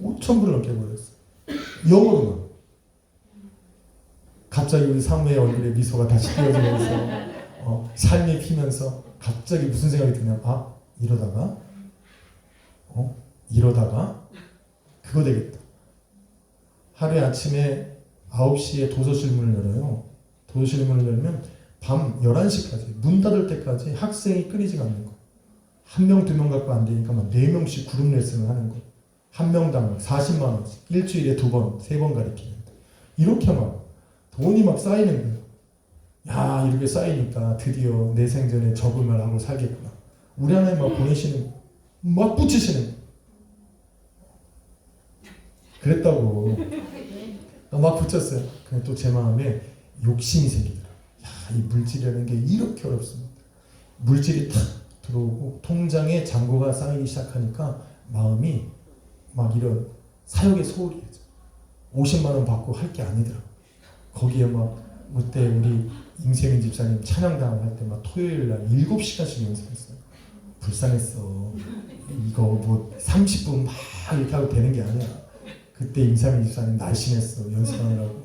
5,000불을 넘게 벌었어요. 영어로만. 갑자기 우리 사모의 얼굴에 미소가 다시 띄어지면서 삶이 피면서 갑자기 무슨 생각이 드냐? 이러다가 이러다가 그거 되겠다. 하루에 아침에 9시에 도서실 문을 열어요. 도서실 문을 열면 밤 11시까지 문 닫을 때까지 학생이 끊이지가 않는 거예요. 한 명, 두 명 갖고 안 되니까 막 4명씩 그룹 레슨을 하는 거예요. 한 명당 40만 원씩 일주일에 2번, 3번 가르치는 이렇게 막 돈이 막 쌓이는 거예요. 야, 이렇게 쌓이니까 드디어 내 생전에 적응을 하고 살겠구나. 우리 하나님 막 보내시는 거예요. 막 붙이시는 거예요. 그랬다고 막 붙였어요. 근데 또 제 마음에 욕심이 생기더라고요. 야, 이 물질이라는 게 이렇게 어렵습니다. 물질이 탁 들어오고 통장에 잔고가 쌓이기 시작하니까 마음이 막 이런 사역의 소홀이죠. 50만 원 받고 할 게 아니더라고요. 거기에 막 그때 우리 임세민 집사님 찬양당 할 때 막 토요일 날 7시간씩 연습했어요. 불쌍했어. 이거 뭐 30분 막 이렇게 하고 되는 게 아니야. 그때 임세민 집사님 날씬했어. 연습하느라고.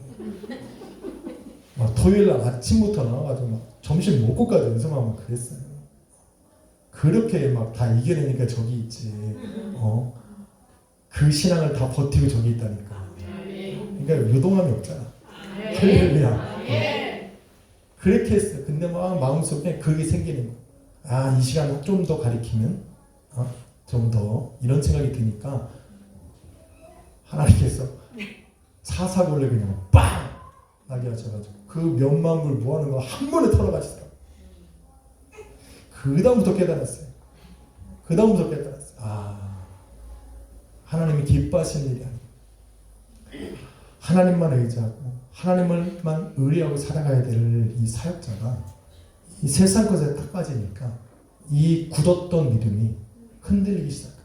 막 토요일 날 아침부터 나와가지고 막 점심 먹고까지 연습하면 그랬어요. 그렇게 막 다 이겨내니까 저기 있지. 그 신앙을 다 버티고 저기 있다니까. 그러니까 요동함이 없잖아. 할렐루야. 그렇게 했어요. 근데 막 마음속에 그게 생기는 거야. 아, 이 시간 좀 더 가리키면 좀 더 이런 생각이 드니까 하나님께서 사사골래 그냥 빵 나게 하셔가지고 그 몇만 불 모아놓은 거 한 번에 털어가시더라고요. 그 다음부터 깨달았어요. 아, 하나님이 기뻐하시는 일이 아니에요. 하나님만 의지하고 하나님을만 의뢰하고 살아가야 될 이 사역자가 이 세상 것에 딱 빠지니까 이 굳었던 믿음이 흔들리기 시작합니다.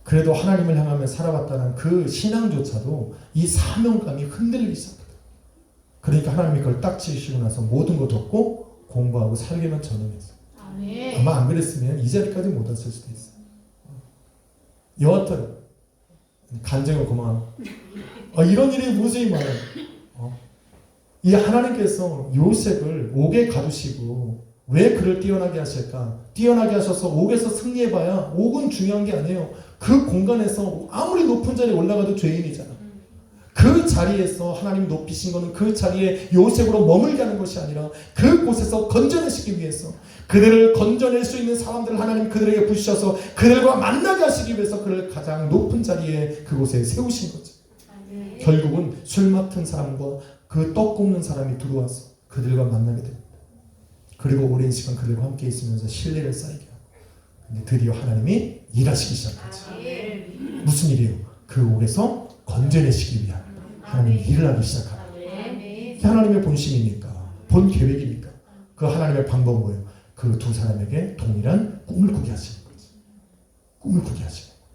그래도 하나님을 향하며 살아왔다는 그 신앙조차도 이 사명감이 흔들리기 시작합니다. 그러니까 하나님이 그걸 딱 지으시고 나서 모든 거 덮고 공부하고 살기만 전념했어요. 아마 안 그랬으면 이 자리까지 못 왔을 수도 있어요. 여하튼 간증을 그만. 이런 일이 무수히 많아요. 이 하나님께서 요셉을 옥에 가두시고 왜 그를 뛰어나게 하실까? 뛰어나게 하셔서 옥에서 승리해봐야 옥은 중요한 게 아니에요. 그 공간에서 아무리 높은 자리에 올라가도 죄인이잖아. 그 자리에서 하나님 높이신 거는 그 자리에 요셉으로 머물게 하는 것이 아니라 그곳에서 건져내시기 위해서 그들을 건져낼 수 있는 사람들을 하나님 그들에게 부으셔서 그들과 만나게 하시기 위해서 그를 가장 높은 자리에 그곳에 세우신 거죠. 결국은 술 맡은 사람과 그 떡 굽는 사람이 들어와서 그들과 만나게 됩니다. 그리고 오랜 시간 그들과 함께 있으면서 신뢰를 쌓이게 하고 근데 드디어 하나님이 일하시기 시작하죠. 무슨 일이에요? 그 옥에서 건져내시기 위한 하나님이 일을 하기 시작합니다. 이게 하나님의 본심입니까? 본 계획입니까? 그 하나님의 방법은 뭐예요? 그 두 사람에게 동일한 꿈을 꾸게 하시는 거지. 꿈을 꾸게 하시는 거예요.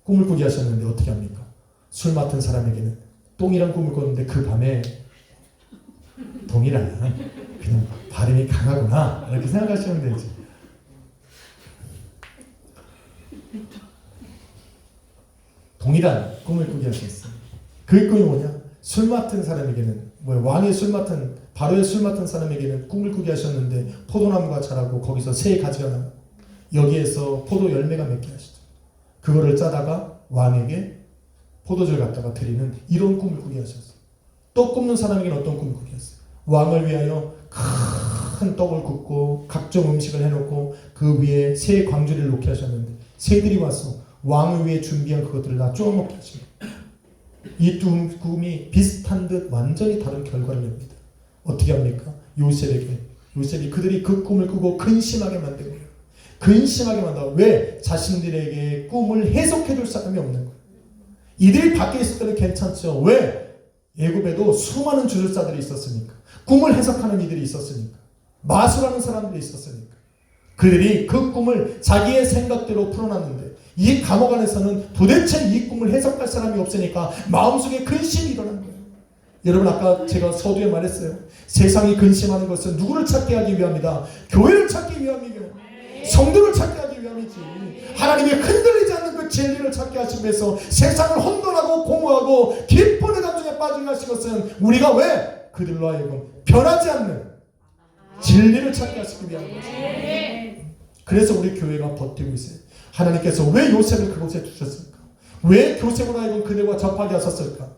꿈을 꾸게 하셨는데 어떻게 합니까? 술 맡은 사람에게는 똥이란 꿈을 꿨는데 그 밤에 동일한 그냥 발음이 강하구나 이렇게 생각하시면 되지. 동일한 꿈을 꾸게 하셨어요. 그 꿈이 뭐냐? 술 맡은 사람에게는 왕의 술 맡은 바로의 술 맡은 사람에게는 꿈을 꾸게 하셨는데 포도나무가 자라고 거기서 새 가지가 나고 여기에서 포도 열매가 맺게 하시죠. 그거를 짜다가 왕에게 포도주를 갖다가 드리는 이런 꿈을 꾸게 하셨어요. 떡 굽는 사람에게는 어떤 꿈을 꾸게 했어요? 왕을 위하여 큰 떡을 굽고 각종 음식을 해놓고 그 위에 새 광주리를 놓게 하셨는데 새들이 와서 왕을 위해 준비한 그것들을 다 쪼아먹게 하십니다. 이 두 꿈이 비슷한 듯 완전히 다른 결과를 냅니다. 어떻게 합니까? 요셉이 그들이 그 꿈을 꾸고 근심하게 만들고 근심하게 만들어. 왜? 자신들에게 꿈을 해석해 줄 사람이 없는 거예요. 이들이 밖에 있을 때는 괜찮죠. 왜? 애굽에도 수많은 주술사들이 있었으니까. 꿈을 해석하는 이들이 있었으니까. 마술하는 사람들이 있었으니까. 그들이 그 꿈을 자기의 생각대로 풀어놨는데 이 감옥 안에서는 도대체 이 꿈을 해석할 사람이 없으니까 마음속에 근심이 일어난 거예요. 여러분 아까 제가 서두에 말했어요. 세상이 근심하는 것은 누구를 찾게 하기 위함이다. 교회를 찾기 위함이고 성도를 찾게 하기 위함이지. 하나님이 흔들리지 않는 그 진리를 찾게 하시기 위해서 세상을 혼돈하고 공허하고 기쁨의 감정에 빠지게 하신 것은 우리가 왜 그들로 하여금 변하지 않는 진리를 찾게 하시기 위한 거죠. 그래서 우리 교회가 버티고 있어요. 하나님께서 왜 요셉을 그곳에 두셨을까? 왜 요셉으로 하여금 그들과 접하게 하셨을까?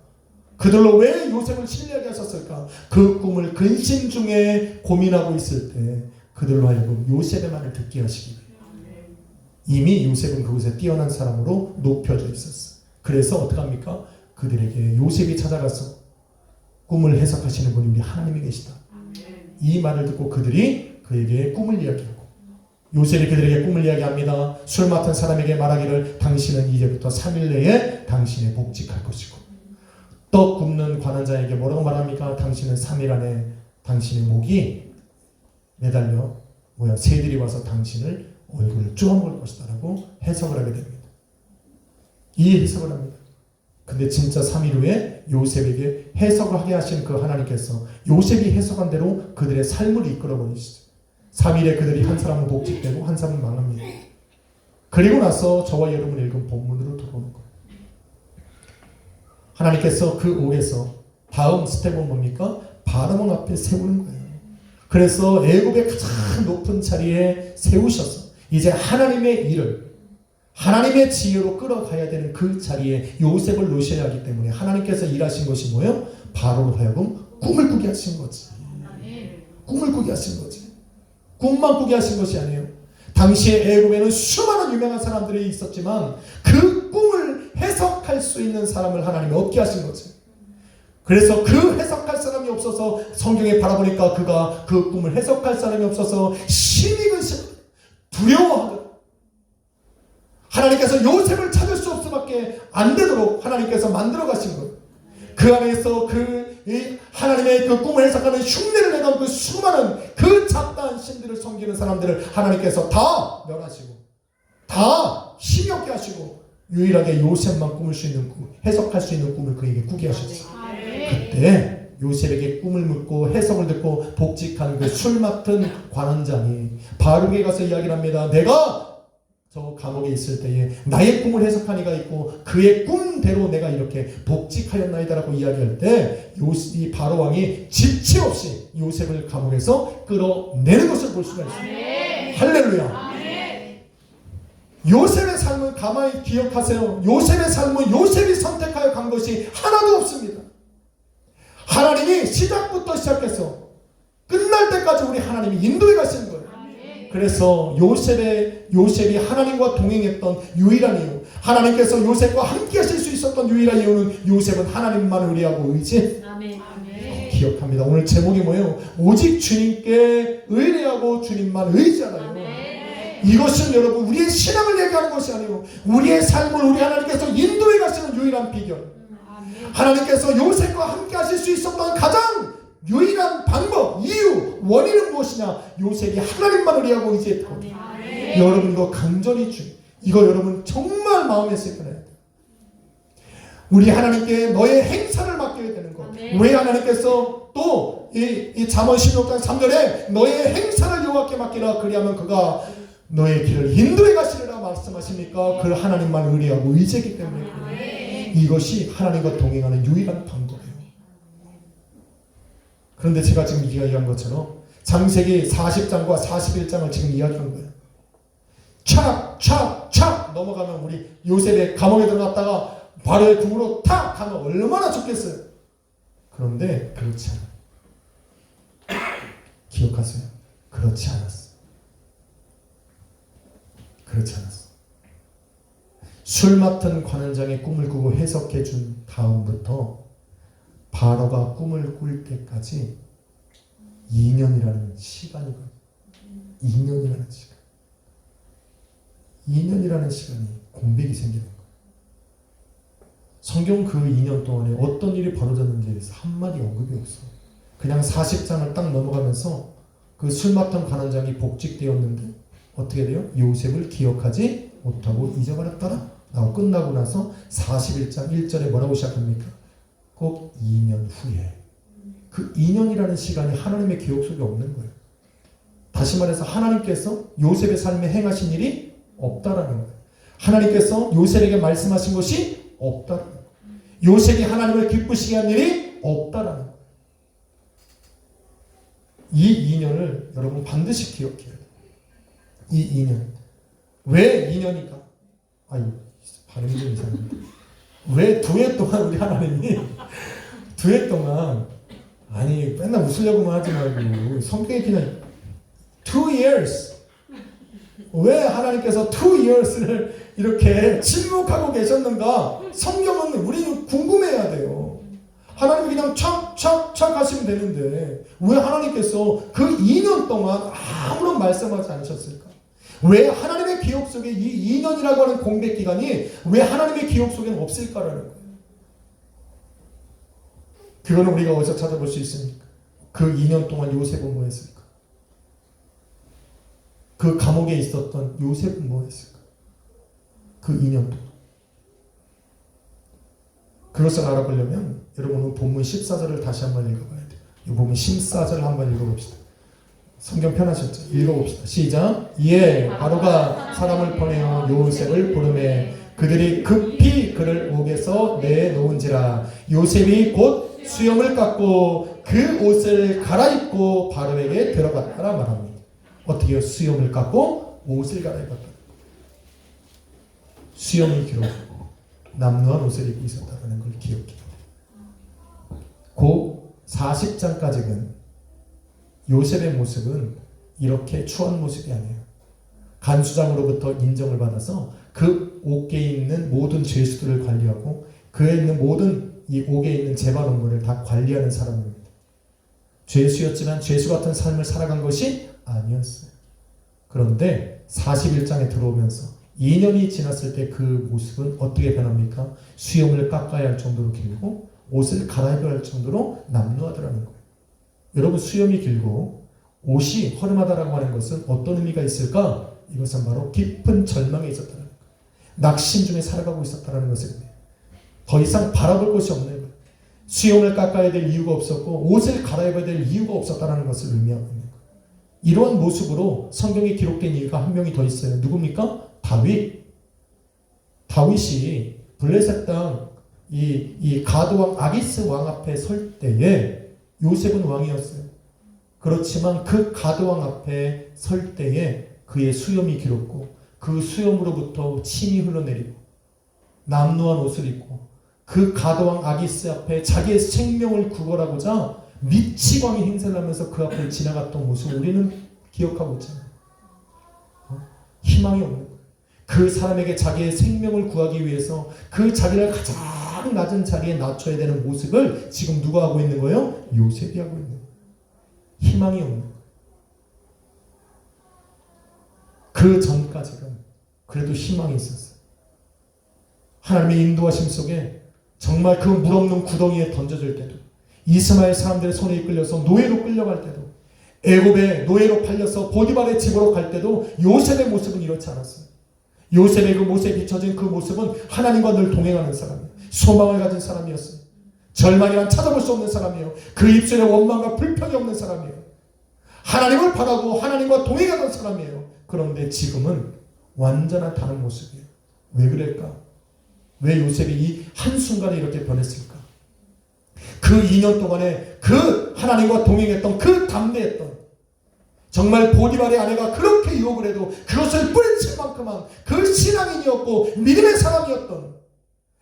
그들로 왜 요셉을 신뢰하게 하셨을까? 그 꿈을 근심 중에 고민하고 있을 때 그들로 하여금 요셉의 말을 듣게 하시기 위해 이미 요셉은 그곳에 뛰어난 사람으로 높여져 있었어. 그래서 어떻게 합니까? 그들에게 요셉이 찾아가서 꿈을 해석하시는 분이 우리 하나님이 계시다. 이 말을 듣고 그들이 그에게 꿈을 이야기하고 요셉이 그들에게 꿈을 이야기합니다. 술 맡은 사람에게 말하기를 당신은 이제부터 3일 내에 당신의 복직할 것이고 떡 굽는 관원자에게 뭐라고 말합니까? 당신은 3일 안에 당신의 목이 매달려 새들이 와서 당신을 얼굴을 쪼아먹을 것이다 라고 해석을 하게 됩니다. 이 해석을 합니다. 근데 진짜 3일 후에 요셉에게 해석을 하게 하신 그 하나님께서 요셉이 해석한 대로 그들의 삶을 이끌어 버리시죠. 3일에 그들이 한 사람은 복직되고 한 사람은 망합니다. 그리고 나서 저와 여러분 읽은 본문으로 돌아오는 거예요. 하나님께서 그 옥에서 다음 스텝은 뭡니까? 바로왕 앞에 세우는 거예요. 그래서 애굽의 가장 높은 자리에 세우셔서 이제 하나님의 일을 하나님의 지혜로 끌어가야 되는 그 자리에 요셉을 놓으셔야 하기 때문에 하나님께서 일하신 것이 뭐예요? 바로로 하여금 꿈을 꾸게 하신 거지. 꿈을 꾸게 하신 거지. 꿈만 꾸게 하신 것이 아니에요. 당시에 애굽에는 수많은 유명한 사람들이 있었지만 그 꿈을 해석할 수 있는 사람을 하나님이 없게 하신 거지. 그래서 그 해석할 사람이 없어서 성경에 바라보니까 그가 그 꿈을 해석할 사람이 없어서 심히 근심 두려워하더라. 하나님께서 요셉을 찾을 수 없을밖에 안 되도록 하나님께서 만들어 가신 거예요. 그 안에서 하나님의 그 꿈을 해석하는 흉내를 내던 그 수많은 그 잡다한 신들을 섬기는 사람들을 하나님께서 다 멸하시고 다 힘이 없게 하시고 유일하게 요셉만 꾸물 수 있는 꿈, 해석할 수 있는 꿈을 그에게 꾸게 하셨어요. 그때 요셉에게 꿈을 묻고 해석을 듣고 복직한 그 술 맡은 관원장이 바룩에 가서 이야기를 합니다. 내가 저 감옥에 있을 때에 나의 꿈을 해석한 이가 있고 그의 꿈대로 내가 이렇게 복직하였나이다라고 이야기할 때 이 바로왕이 지체 없이 요셉을 감옥에서 끌어내는 것을 볼 수가 있습니다. 할렐루야. 요셉의 삶은 가만히 기억하세요. 요셉의 삶은 요셉이 선택하여 간 것이 하나도 없습니다. 하나님이 시작부터 시작해서 끝날 때까지 우리 하나님이 인도해 가시는 거예요. 그래서 요셉이 하나님과 동행했던 유일한 이유, 하나님께서 요셉과 함께 하실 수 있었던 유일한 이유는 요셉은 하나님만 의뢰하고 의지. 기억합니다. 오늘 제목이 뭐예요? 오직 주님께 의뢰하고 주님만 의지하라요. 이것은 여러분 우리의 신앙을 얘기하는 것이 아니에요. 우리의 삶을 우리 하나님께서 인도해 가시는 유일한 비결. 하나님께서 요셉과 함께 하실 수 있었던 가장 유일한 방법, 이유, 원인은 무엇이냐? 요셉이 하나님만 의뢰하고 의지했거든요. 여러분 이거 간절히 이거 여러분 정말 마음에 새겨내야 돼요. 우리 하나님께 너의 행사를 맡겨야 되는 것. 왜 하나님께서 또 이 잠언 16장 3절에 너의 행사를 여호와께 맡기라 그리하면 그가 너의 길을 인도해 가시리라 말씀하십니까? 그 하나님만 의뢰하고 의지했기 때문에 이것이 하나님과 동행하는 유일한 방법이에요. 그런데 제가 지금 이야기한 것처럼 창세기 40장과 41장을 지금 이야기한 거예요. 착 넘어가면 우리 요셉의 감옥에 들어갔다가 바로의 궁으로 탁 가면 얼마나 좋겠어요. 그런데 그렇지 않아요. 기억하세요. 그렇지 않았어. 그렇지 않았어. 술 맡은 관원장의 꿈을 꾸고 해석해 준 다음부터 바로가 꿈을 꿀 때까지 2년이라는 시간이거든요. 2년이라는 시간. 2년이라는 시간이 공백이 생기는 거예요. 성경 그 2년 동안에 어떤 일이 벌어졌는지에 대해서 한마디 언급이 없어. 그냥 40장을 딱 넘어가면서 그 술 맡은 관원장이 복직되었는데 어떻게 돼요? 요셉을 기억하지 못하고 잊어버렸더라 라고 끝나고 나서 41장 1절에 뭐라고 시작합니까? 꼭 2년 후에. 그 2년이라는 시간이 하나님의 기억 속에 없는 거예요. 다시 말해서 하나님께서 요셉의 삶에 행하신 일이 없다라는 거예요. 하나님께서 요셉에게 말씀하신 것이 없다라는 거예요. 요셉이 하나님을 기쁘시게 한 일이 없다라는 거예요. 이 2년을 여러분 반드시 기억해야 돼요. 이 2년. 왜 2년일까? 아유, 발음이 좀 이상한데. 왜 2해 동안 우리 하나님이 2해 동안 아니 맨날 웃으려고만 하지 말고 성경에 그냥 2 years 왜 하나님께서 2 years를 이렇게 침묵하고 계셨는가? 성경은 우리는 궁금해야 돼요. 하나님이 그냥 착착착 하시면 되는데 왜 하나님께서 그 2년 동안 아무런 말씀하지 않으셨을까? 왜 하나님의 기억 속에 이 2년이라고 하는 공백 기간이 왜 하나님의 기억 속에는 없을까라는 거예요. 그거는 우리가 어디서 찾아볼 수 있습니까? 그 2년 동안 요셉은 뭐 했을까? 그 감옥에 있었던 요셉은 뭐 했을까? 그 2년 동안. 그것을 알아보려면 여러분 오늘 본문 14절을 다시 한번 읽어봐야 돼요. 이 본문 14절을 한번 읽어봅시다. 성경 편하셨죠? 읽어봅시다. 시작. 이에 바로가 사람을 보내어 요셉을 부르매 그들이 급히 그를 옥에서 내놓은지라 요셉이 곧 수염을 깎고 그 옷을 갈아입고 바로에게 들어갔다라 말합니다. 어떻게 수염을 깎고 옷을 갈아입었다. 수염을 길었고 남루한 옷을 입고 있었다는 걸 기억해야 돼요. 그 40장까지는 요셉의 모습은 이렇게 추한 모습이 아니에요. 간수장으로부터 인정을 받아서 그 옥에 있는 모든 죄수들을 관리하고 그에 있는 모든 이 옥에 있는 재반 업무를 다 관리하는 사람입니다. 죄수였지만 죄수 같은 삶을 살아간 것이 아니었어요. 그런데 41장에 들어오면서 2년이 지났을 때 그 모습은 어떻게 변합니까? 수염을 깎아야 할 정도로 길고 옷을 갈아입어야 할 정도로 남루하더라는 거예요. 여러분 수염이 길고 옷이 허름하다라고 하는 것은 어떤 의미가 있을까? 이것은 바로 깊은 절망에 있었다는 거예요. 낙심 중에 살아가고 있었다는 것을 의미해요. 더 이상 바라볼 것이 없는 거예요. 수염을 깎아야 될 이유가 없었고 옷을 갈아입어야 될 이유가 없었다는 것을 의미하고 있는 거예요. 이러한 모습으로 성경에 기록된 이유가 한 명이 더 있어요. 누굽니까? 다윗이 블레셋 땅 이 가드왕 아기스 왕 앞에 설 때에 요셉은 왕이었어요. 그렇지만 그 가드왕 앞에 설 때에 그의 수염이 길었고 그 수염으로부터 침이 흘러내리고 남루한 옷을 입고 그 가드왕 아기스 앞에 자기의 생명을 구걸하고자 미치광이 행세를 하면서 그 앞을 지나갔던 모습 우리는 기억하고 있잖아요. 희망이 없는 거예요. 그 사람에게 자기의 생명을 구하기 위해서 그 자기를 가장 낮은 자리에 낮춰야 되는 모습을 지금 누가 하고 있는 거예요? 요셉이 하고 있는 거예요. 희망이 없는 거예요. 그 전까지는 그래도 희망이 있었어요. 하나님의 인도하심 속에 정말 그 물 없는 구덩이에 던져질 때도 이스마엘 사람들의 손에 이끌려서 노예로 끌려갈 때도 애굽에 노예로 팔려서 보디발의 집으로 갈 때도 요셉의 모습은 이렇지 않았어요. 요셉의 그 모습에 비춰진 그 모습은 하나님과 늘 동행하는 사람이에요. 소망을 가진 사람이었어요. 절망이란 찾아볼 수 없는 사람이에요. 그 입술에 원망과 불평이 없는 사람이에요. 하나님을 바라고 하나님과 동행하는 사람이에요. 그런데 지금은 완전한 다른 모습이에요. 왜 그럴까? 왜 요셉이 이 한순간에 이렇게 변했을까? 그 2년 동안에 그 하나님과 동행했던 그 담대했던 정말 보디발의 아내가 그렇게 유혹을 해도 그것을 뿌리칠 만큼한 그 신앙인이었고 믿음의 사람이었던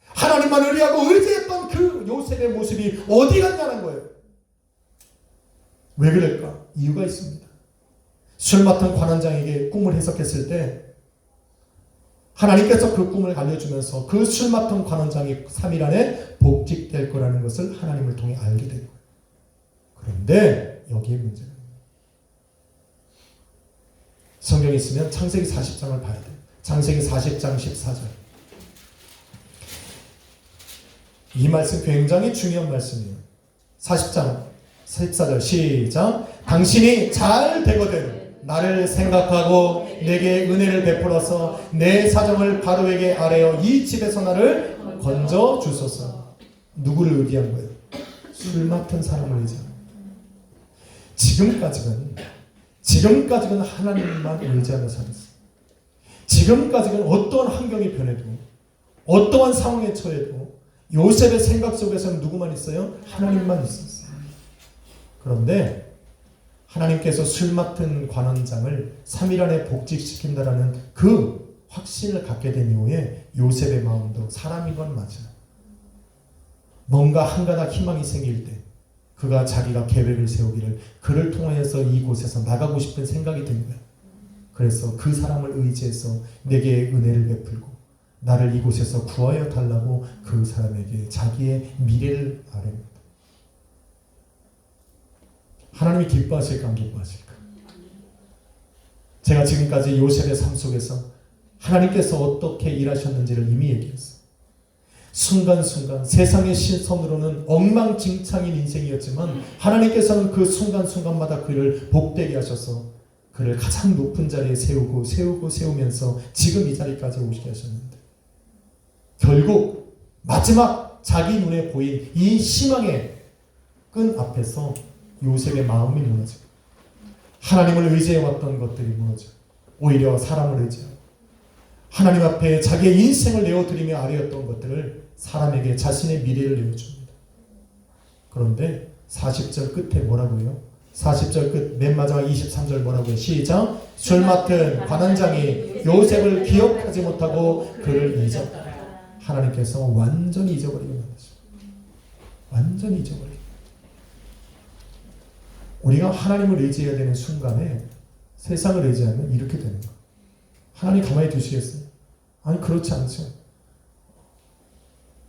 하나님만 의뢰하고 의지했던 그 요셉의 모습이 어디 갔냐는 거예요. 왜 그럴까? 이유가 있습니다. 술 맡은 관원장에게 꿈을 해석했을 때 하나님께서 그 꿈을 알려주면서 그 술 맡은 관원장이 3일 안에 복직될 거라는 것을 하나님을 통해 알게 된 거예요. 그런데 여기에 문제가 있습니다. 성경이 있으면 창세기 40장을 봐야 돼요. 창세기 40장 14절. 이 말씀 굉장히 중요한 말씀이에요. 40장 14절 시작. 당신이 잘 되거든 나를 생각하고 내게 은혜를 베풀어서 내 사정을 바로에게 아뢰어 이 집에서 나를 건져 주소서. 누구를 의지한 거예요? 술 맡은 사람을 의지한 거예요. 지금까지는 하나님만 의지하며 살았어요. 지금까지는 어떠한 환경이 변해도 어떠한 상황에 처해도 요셉의 생각 속에서는 누구만 있어요? 하나님만 있었어요. 그런데 하나님께서 술 맡은 관원장을 3일 안에 복직시킨다라는 그 확신을 갖게 된 이후에 요셉의 마음도 사람인 건 맞아요. 뭔가 한 가닥 희망이 생길 때 그가 자기가 계획을 세우기를 그를 통하여서 이곳에서 나가고 싶은 생각이 든 거예요. 그래서 그 사람을 의지해서 내게 은혜를 베풀고 나를 이곳에서 구하여 달라고 그 사람에게 자기의 미래를 아뢰니다. 하나님이 기뻐하실까 안 기뻐하실까? 제가 지금까지 요셉의 삶 속에서 하나님께서 어떻게 일하셨는지를 이미 얘기했어요. 순간순간 세상의 시선으로는 엉망진창인 인생이었지만 하나님께서는 그 순간순간마다 그를 복되게 하셔서 그를 가장 높은 자리에 세우면서 지금 이 자리까지 오시게 하셨는데 결국 마지막 자기 눈에 보인 이 희망의 끈 앞에서 요셉의 마음이 무너지고 하나님을 의지해왔던 것들이 무너지고 오히려 사람을 의지하고 하나님 앞에 자기의 인생을 내어드리며 아뢰었던 것들을 사람에게 자신의 미래를 내어줍니다. 그런데 40절 끝에 뭐라고 해요? 40절 끝 맨 마지막 23절 뭐라고 해요? 시작! 술 맡은 관원장이 요셉을 기억하지 못하고 그를 잊었다. 하나님께서 완전히 잊어버리게 만드십니다. 완전히 잊어버리게. 우리가 하나님을 의지해야 되는 순간에 세상을 의지하면 이렇게 되는 거예요. 하나님 가만히 두시겠어요? 아니 그렇지 않죠.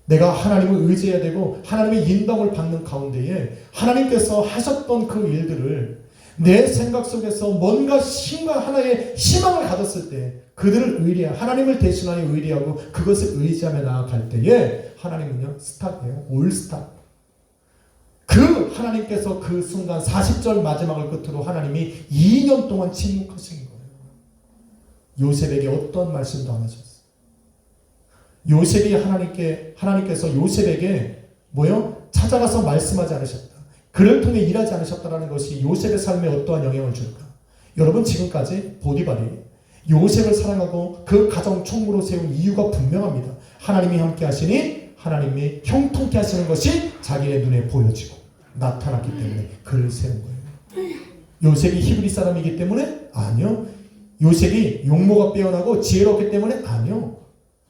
내가 하나님을 의지해야 되고 하나님의 인도를 받는 가운데에 하나님께서 하셨던 그 일들을 내 생각 속에서 뭔가 하나의 희망을 가졌을 때 그들을 하나님을 대신하여 의뢰하고 그것을 의지하며 나아갈 때에 하나님은요 스탑이에요. 올 스탑. 그 하나님께서 그 순간 40절 마지막을 끝으로 하나님이 2년 동안 침묵하신 거예요. 요셉에게 어떤 말씀도 안 하셨어요. 요셉이 하나님께서 요셉에게 찾아가서 말씀하지 않으셨다. 그를 통해 일하지 않으셨다라는 것이 요셉의 삶에 어떠한 영향을 줄까? 여러분 지금까지 보디발이 요셉을 사랑하고 그 가정 총무로 세운 이유가 분명합니다. 하나님이 함께 하시니 하나님이 형통케 하시는 것이 자기의 눈에 보여지고 나타났기 때문에 그를 세운 거예요. 요셉이 히브리 사람이기 때문에? 아니요. 요셉이 용모가 빼어나고 지혜롭기 때문에? 아니요.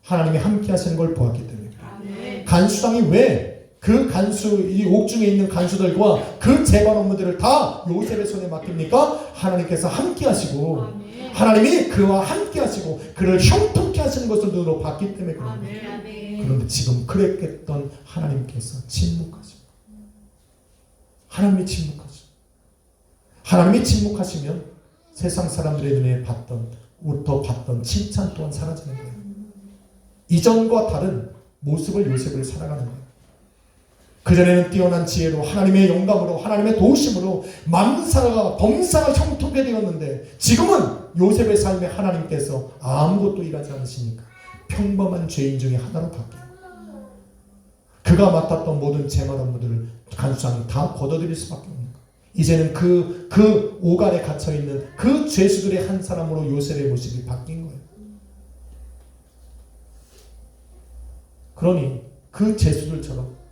하나님이 함께 하시는 걸 보았기 때문에. 간수당이 왜 이 옥중에 있는 간수들과 그 재반 업무들을 다 요셉의 손에 맡깁니까? 하나님께서 함께 하시고 하나님이 그와 함께 하시고 그를 형통케 하시는 것을 눈으로 봤기 때문에 그런 거예요. 그런데 지금 그랬겠던 하나님께서 침묵하시고 하나님이 침묵하시고 하나님이 침묵하시면 세상 사람들의 눈에 봤던 칭찬 또한 사라지는 거예요. 이전과 다른 모습을 요셉을 살아가는 거예요. 그전에는 뛰어난 지혜로 하나님의 영감으로 하나님의 도우심으로 만사가 범사가 형통하게 되었는데 지금은 요셉의 삶에 하나님께서 아무것도 일하지 않으시니까 평범한 죄인 중에 하나로 바뀌어요. 그가 맡았던 모든 재만 업무들을 간수장이 다 걷어들일 수밖에 없는 거예요. 이제는 그 오간에 갇혀있는 그 죄수들의 한 사람으로 요셉의 모습이 바뀐 거예요. 그러니 그 죄수들처럼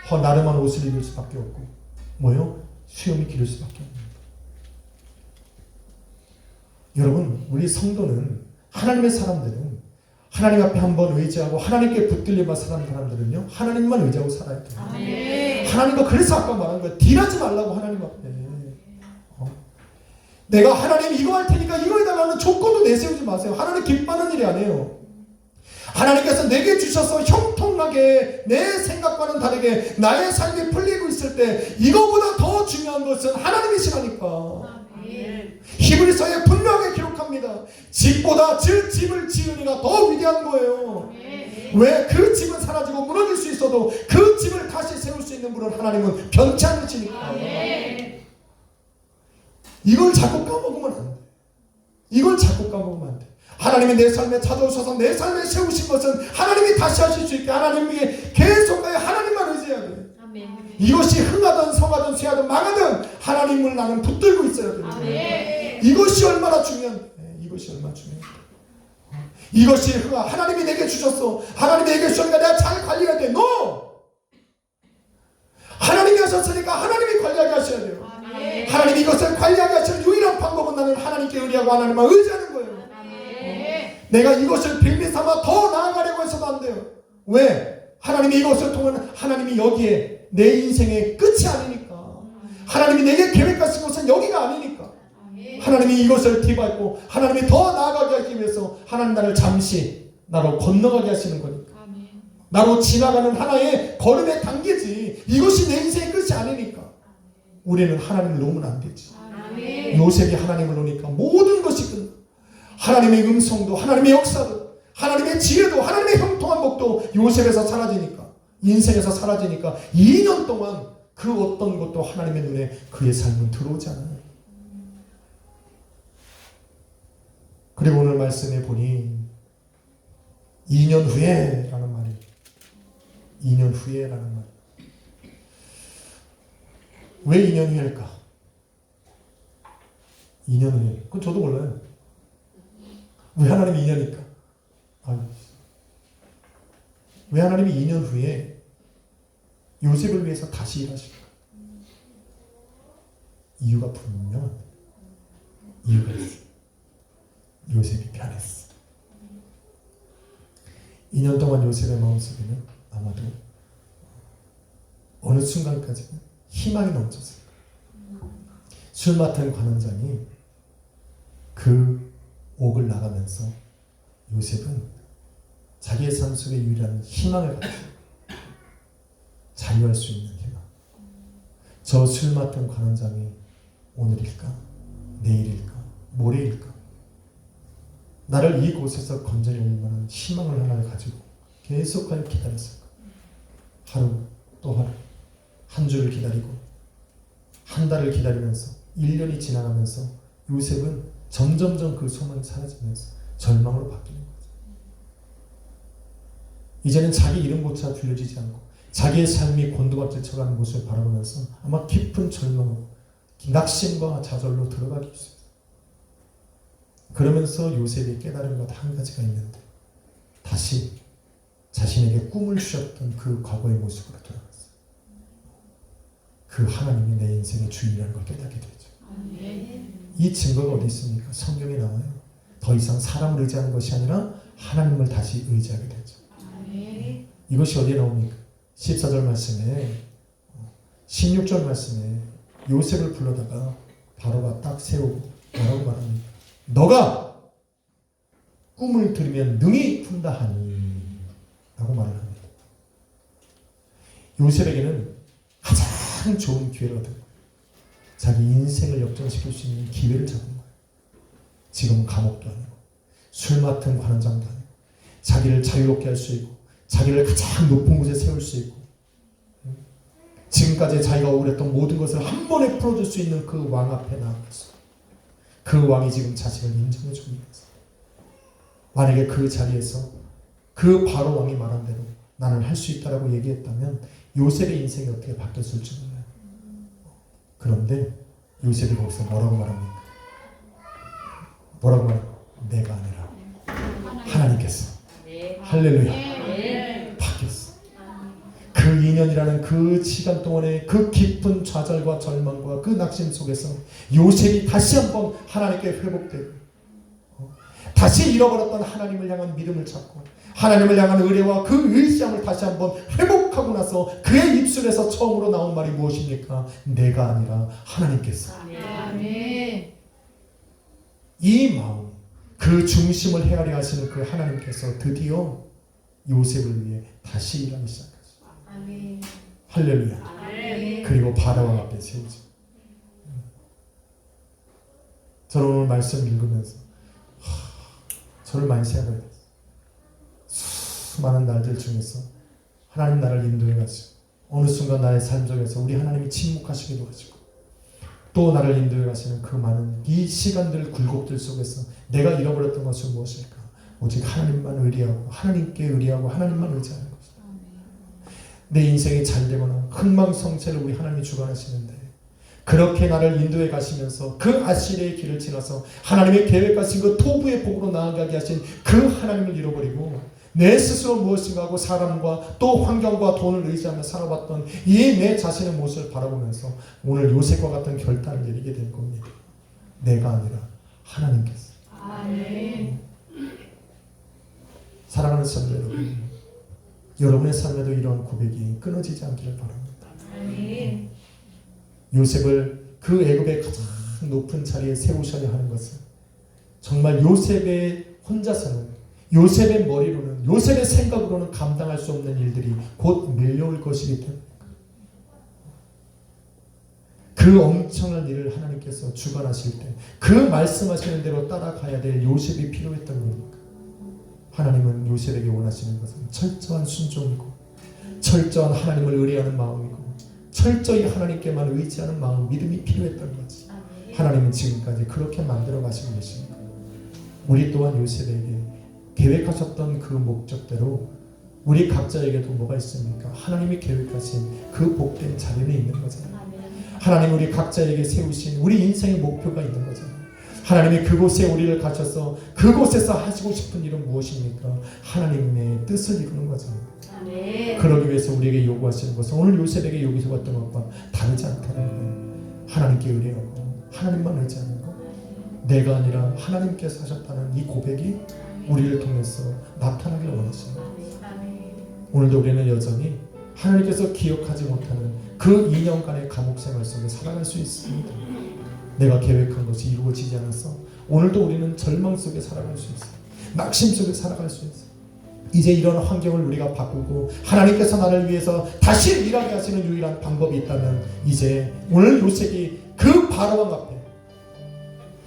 나름한 옷을 입을 수밖에 없고 수염이 기를 수밖에 없는 거예요. 여러분 우리 성도는 하나님의 사람들은 하나님 앞에 한번 의지하고 하나님께 붙들려만 사는 사람들은요 하나님만 의지하고 살아야 돼요. 아멘. 하나님과 그래서 아까 말한 거예요. 딜하지 말라고 하나님 앞에. 내가 하나님 이거 할 테니까 이거 해달라는 조건도 내세우지 마세요. 하나님 기뻐하는 일이 아니에요. 하나님께서 내게 주셔서 형통하게 내 생각과는 다르게 나의 삶이 풀리고 있을 때 이거보다 더 중요한 것은 하나님이시라니까. 히브리서에 분명하게 기록합니다. 집보다 집을 지은 이가 더 위대한 거예요. 왜? 그 집은 사라지고 무너질 수 있어도 그 집을 다시 세울 수 있는 분은 하나님은 변치 않으시니까. 이걸 자꾸 까먹으면 안 돼. 이걸 자꾸 까먹으면 안 돼. 하나님이 내 삶에 찾아오셔서 내 삶에 세우신 것은 하나님이 다시 하실 수 있게 하나님에게 계속 하나님만 의지해야 돼. 아멘. 이것이 흥하든 성하든 쇠하든 망하든 하나님을 나는 붙들고 있어야 됩니다. 아멘. 이것이 얼마나 중요한 이것이 얼마나 중요한 이것이 하나님이 내게 주셨어. 하나님이 내게 주셨으니까 내가 잘 관리해야 돼. 하나님이 하셨으니까 하나님이 관리하게 하셔야 돼요. 아멘. 하나님이 이것을 관리하게 하시는 유일한 방법은 나는 하나님께 의뢰하고 하나님만 의지하는 거예요. 내가 이것을 빌미 삼아 더 나아가려고 해서도 안 돼요. 왜? 하나님이 이것을 통한 하나님이 여기에 내 인생의 끝이 아니니까. 하나님이 내게 계획하신 것은 여기가 아니니까. 하나님이 이것을 뒤밟고 하나님이 더 나아가게 하기 위해서 하나님 나를 잠시 나로 건너가게 하시는 거니까. 나로 지나가는 하나의 걸음의 단계지. 이것이 내 인생의 끝이 아니니까. 우리는 하나님을 놓으면 안 되지. 요셉이 하나님을 놓으니까 모든 것이 끝나. 하나님의 음성도 하나님의 역사도 하나님의 지혜도 하나님의 형통한 복도 요셉에서 사라지니까, 인생에서 사라지니까 2년 동안 그 어떤 것도 하나님의 눈에 그의 삶은 들어오지 않아요. 그리고 오늘 말씀에 보니 2년 후에 라는 말이 2년 후에 라는 말. 왜 2년 후일까? 2년 후에. 그건 저도 몰라요. 왜 하나님이 2년일까? 왜 하나님이 2년 후에 요셉을 위해서 다시 일하실까? 이유가 분명합니다. 이유가 있어요. 요셉이 변했어. 2년 동안 요셉의 마음속에는 아마도 어느 순간까지는 희망이 넘쳤어요. 술 맡은 관원장이 그 옥을 나가면서 요셉은 자기의 삶 속에 유일한 희망을 가졌어요. 자유할 수 있는 희망. 저 술 맡은 관원장이 오늘일까? 내일일까? 모레일까? 나를 이곳에서 건져낼 만한 희망을 하나 가지고 계속하여 기다렸을까? 하루 또 하루, 한 주를 기다리고 한 달을 기다리면서 1년이 지나가면서 요셉은 점점점 그 소망이 사라지면서 절망으로 바뀌는 거죠. 이제는 자기 이름조차 들려지지 않고 자기의 삶이 곤두박질 쳐가는 모습을 바라보면서 아마 깊은 절망으로 낙심과 좌절로 들어가기 시작했어요. 그러면서 요셉이 깨달은 것 한 가지가 있는데 다시 자신에게 꿈을 주셨던 그 과거의 모습으로 돌아갔어요. 그 하나님이 내 인생의 주인이라는 걸 깨닫게 되죠. 이 증거가 어디 있습니까? 성경에 나와요. 더 이상 사람을 의지하는 것이 아니라 하나님을 다시 의지하게 되죠. 이것이 어디에 나옵니까? 14절 말씀에 16절 말씀에 요셉을 불러다가 바로가 딱 세우고 뭐라고 말합니까? 너가 꿈을 들으면 능히 푼다 하니 라고 말을 합니다. 요셉에게는 가장 좋은 기회를 얻은 거예요. 자기 인생을 역전시킬 수 있는 기회를 잡은 거예요. 지금은 감옥도 아니고 술 맡은 관원장도 아니고 자기를 자유롭게 할 수 있고 자기를 가장 높은 곳에 세울 수 있고 지금까지 자기가 억울했던 모든 것을 한 번에 풀어줄 수 있는 그 왕 앞에 나아갔어. 그 왕이 지금 자신을 인정해주고 있어. 만약에 그 자리에서 그 바로 왕이 말한 대로 나는 할 수 있다라고 얘기했다면 요셉의 인생이 어떻게 바뀌었을지 몰라요. 그런데 요셉이 거기서 뭐라고 말합니까? 뭐라고 말합니까? 내가 아니라 하나님께서. 할렐루야. 바뀌었어. 그 2년이라는 그 시간 동안의 그 깊은 좌절과 절망과 그 낙심 속에서 요셉이 다시 한번 하나님께 회복되고 다시 잃어버렸던 하나님을 향한 믿음을 찾고 하나님을 향한 의뢰와 그 의지함을 다시 한번 회복하고 나서 그의 입술에서 처음으로 나온 말이 무엇입니까? 내가 아니라 하나님께서. 이 마음, 그 중심을 헤아려 하시는 그 하나님께서 드디어 요셉을 위해 다시 일하기 시작하죠. 할렐루야. 그리고 바다왕 앞에 세우죠. 저는 오늘 말씀 읽으면서 저를 많이 생각해야 돼요. 수많은 날들 중에서 하나님 나를 인도해 가시고 어느 순간 나의 삶 속에서 우리 하나님이 침묵하시기도 하시고 또 나를 인도해 가시는 그 많은 이 시간들 굴곡들 속에서 내가 잃어버렸던 것은 무엇일까? 오직 하나님만 의리하고 하나님께 의리하고 하나님만 의지하는 것이다. 내 인생이 잘 되거나 흥망성쇠를 우리 하나님이 주관하시는데 그렇게 나를 인도해 가시면서 그 아시리의 길을 지나서 하나님의 계획하신 그 토부의 복으로 나아가게 하신 그 하나님을 잃어버리고 내 스스로 무엇인가 하고 사람과 또 환경과 돈을 의지하며 살아봤던 이 내 자신의 모습을 바라보면서 오늘 요셉과 같은 결단을 내리게 된 겁니다. 내가 아니라 하나님께서. 사랑하는 성도 여러분, 여러분의 삶에도 이러한 고백이 끊어지지 않기를 바랍니다. 아멘. 요셉을 그 애굽의 가장 높은 자리에 세우셔야 하는 것은 정말 요셉의 혼자서는, 요셉의 머리로는, 요셉의 생각으로는 감당할 수 없는 일들이 곧 밀려올 것이기 때문에 그 엄청난 일을 하나님께서 주관하실 때 그 말씀하시는 대로 따라가야 될 요셉이 필요했던 겁니다. 하나님은 요셉에게 원하시는 것은 철저한 순종이고, 철저한 하나님을 의뢰하는 마음이고, 철저히 하나님께만 의지하는 마음, 믿음이 필요했던 거지. 하나님은 지금까지 그렇게 만들어 가시고 계십니다. 우리 또한 요셉에게 계획하셨던 그 목적대로 우리 각자에게도 뭐가 있습니까? 하나님이 계획하신 그 복된 자리에 있는 거잖아요. 하나님 우리 각자에게 세우신 우리 인생의 목표가 있는 거잖아요. 하나님이 그곳에 우리를 가셔서 그곳에서 하시고 싶은 일은 무엇입니까? 하나님의 뜻을 이루는 거잖아요. 그러기 위해서 우리에게 요구하시는 것은 오늘 요셉에게 요구해왔던 것과 다르지 않다는 거예요. 하나님께 의뢰하고 하나님만 의지하는 것, 내가 아니라 하나님께서 하셨다는 이 고백이 우리를 통해서 나타나길 원하십니다. 오늘도 우리는 여전히 하나님께서 기억하지 못하는 그 2년간의 감옥 생활 속에 살아갈 수 있습니다. 내가 계획한 것이 이루어지지 않아서 오늘도 우리는 절망 속에 살아갈 수 있어요. 낙심 속에 살아갈 수 있어요. 이제 이런 환경을 우리가 바꾸고 하나님께서 나를 위해서 다시 일하게 하시는 유일한 방법이 있다면, 이제 오늘 요셉이 그 바로왕 앞에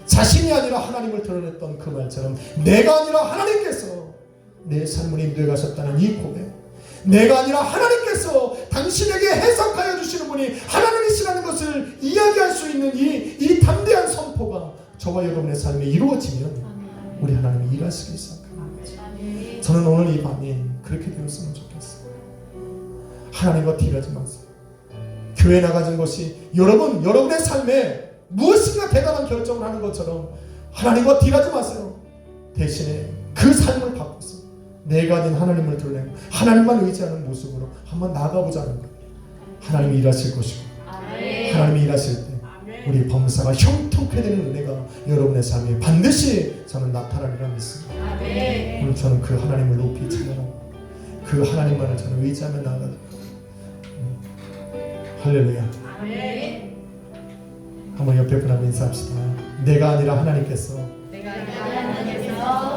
자신이 아니라 하나님을 드러냈던 그 말처럼 내가 아니라 하나님께서 내 삶을 인도해 가셨다는 이 고백, 내가 아니라 하나님께서 당신에게 해석하여 주시는 분이 하나님이시라는 것을 이야기할 수 있는 이 담대한 선포가 저와 여러분의 삶에 이루어지면 우리 하나님이 일하시기 시작합니다. 저는 오늘 이 밤이 그렇게 되었으면 좋겠어요. 하나님과 딜하지 마세요. 교회 나가는 것이 여러분의 삶에 무엇인가 대단한 결정을 하는 것처럼 하나님과 딜하지 마세요. 대신에 그 삶을 바꿔서 내가 아닌 하나님을 드러내고 하나님만 의지하는 모습으로 한번 나가보자는 거예요. 하나님이 일하실 것이고, 하나님이 일하실 때 우리 범사가 형통케 되는 은혜가 여러분의 삶에 반드시 저는 나타나리라 믿습니다. 오늘 저는 그 하나님을 높이 찬양하고 그 하나님만을 저는 의지하며 나아가는 할렐루야. 한번 옆에 분하고 인사합시다. 내가 아니라 하나님께서,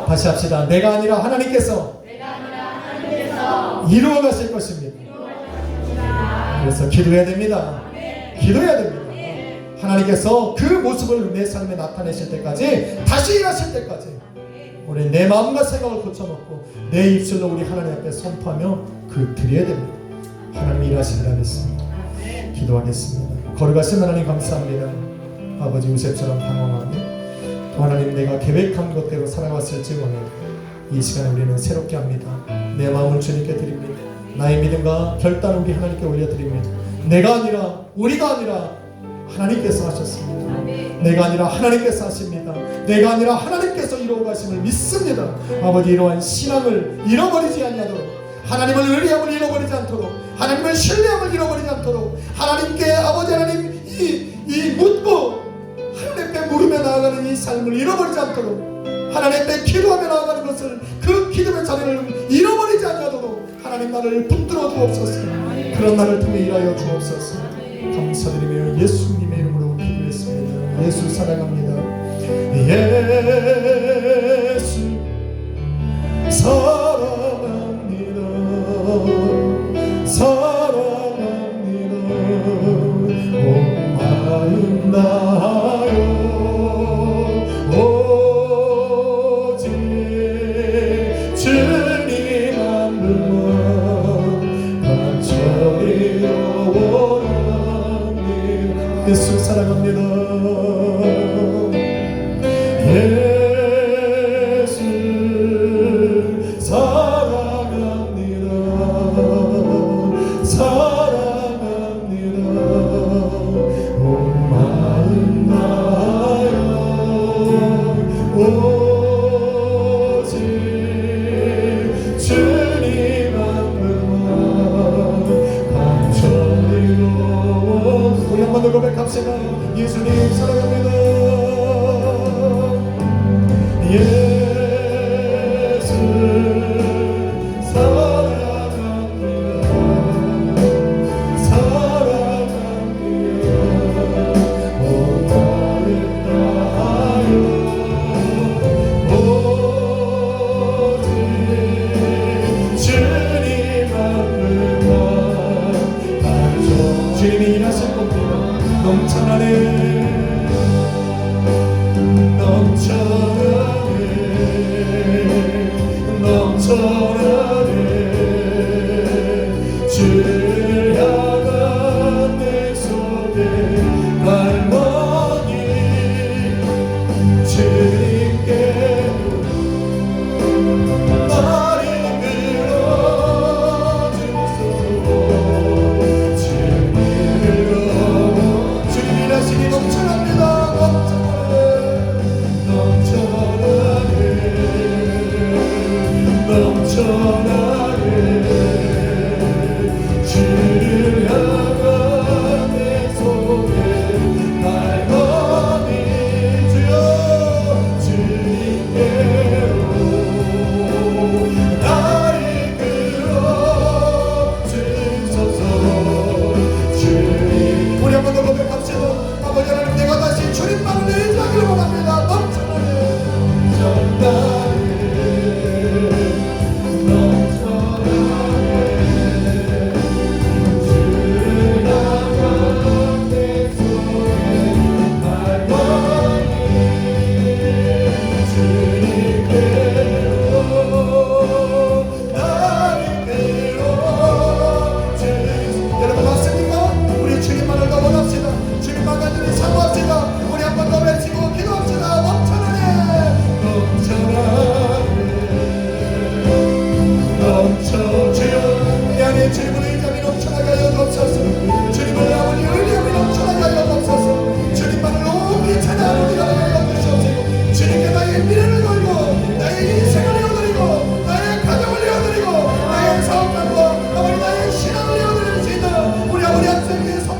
다시 합시다. 내가 아니라 하나님께서 이루어 가실 것입니다. 그래서 기도해야 됩니다. 기도해야 됩니다. 하나님께서 그 모습을 내 삶에 나타내실 때까지, 다시 일하실 때까지 우리 내 마음과 생각을 고쳐놓고 내 입술로 우리 하나님 앞에 선포하며 그 드려야 됩니다. 하나님이 일하시리라 믿습니다. 기도하겠습니다. 거룩하신 하나님 감사합니다. 아버지, 요셉처럼 방황하며 또 하나님 내가 계획한 것대로 살아갔을지 몰라도 이 시간에 우리는 새롭게 합니다. 내 마음을 주님께 드립니다. 나의 믿음과 결단을 우리 하나님께 올려드립니다. 내가 아니라, 우리가 아니라 하나님께서 하셨습니다. 내가 아니라 하나님께서 하십니다. 내가 아니라 하나님께서 이루어 가심을 믿습니다. 아버지, 이러한 신앙을 잃어버리지 아니하도록, 하나님을 의뢰함을 잃어버리지 않도록, 하나님을 신뢰함을 잃어버리지 않도록, 하나님께 아버지 하나님 이 묻고 하나님께 물으며 나아가는 이 삶을 잃어버리지 않도록, 하나님께 기도하며 나아가는 것을, 그 기도의 자리를 잃어버리지 아니하도록 하나님 나를 붙들어 주옵소서. 그런 나를 통해 일하여 주옵소서. 감사드리며 예수님의 이름으로 기도했습니다. 예수 사랑합니다. 예수 사랑합니다. 사랑합니다. 온 마음 다하여 오직 주님 한 분만 간절히 원합니다. 예수 사랑합니다. 예수 사랑합니다. 사랑합니다. 온 마음 다하여 오직 주님 한 분만 간절히 우리 한 번 더 고백합시다. 예수님 사랑합니다. 예수 주님이 일하실 겁니다. 넘쳐나네 넘쳐나네 넘쳐나네 주를 향한 내 속에 갈망이 주님께 나를 끌어주소서 주님이 일하시니 넘쳐납니다. 넘쳐나네 주를 향한 내 속에 갈망이 주여 주님께로 나를 끌어주소서 주님 우리 한 번 더 고백합시다. 아버지 하나님 내가 다시 주님만을 의지하기를 원합니다. 넘쳐나네 우리 학생의 성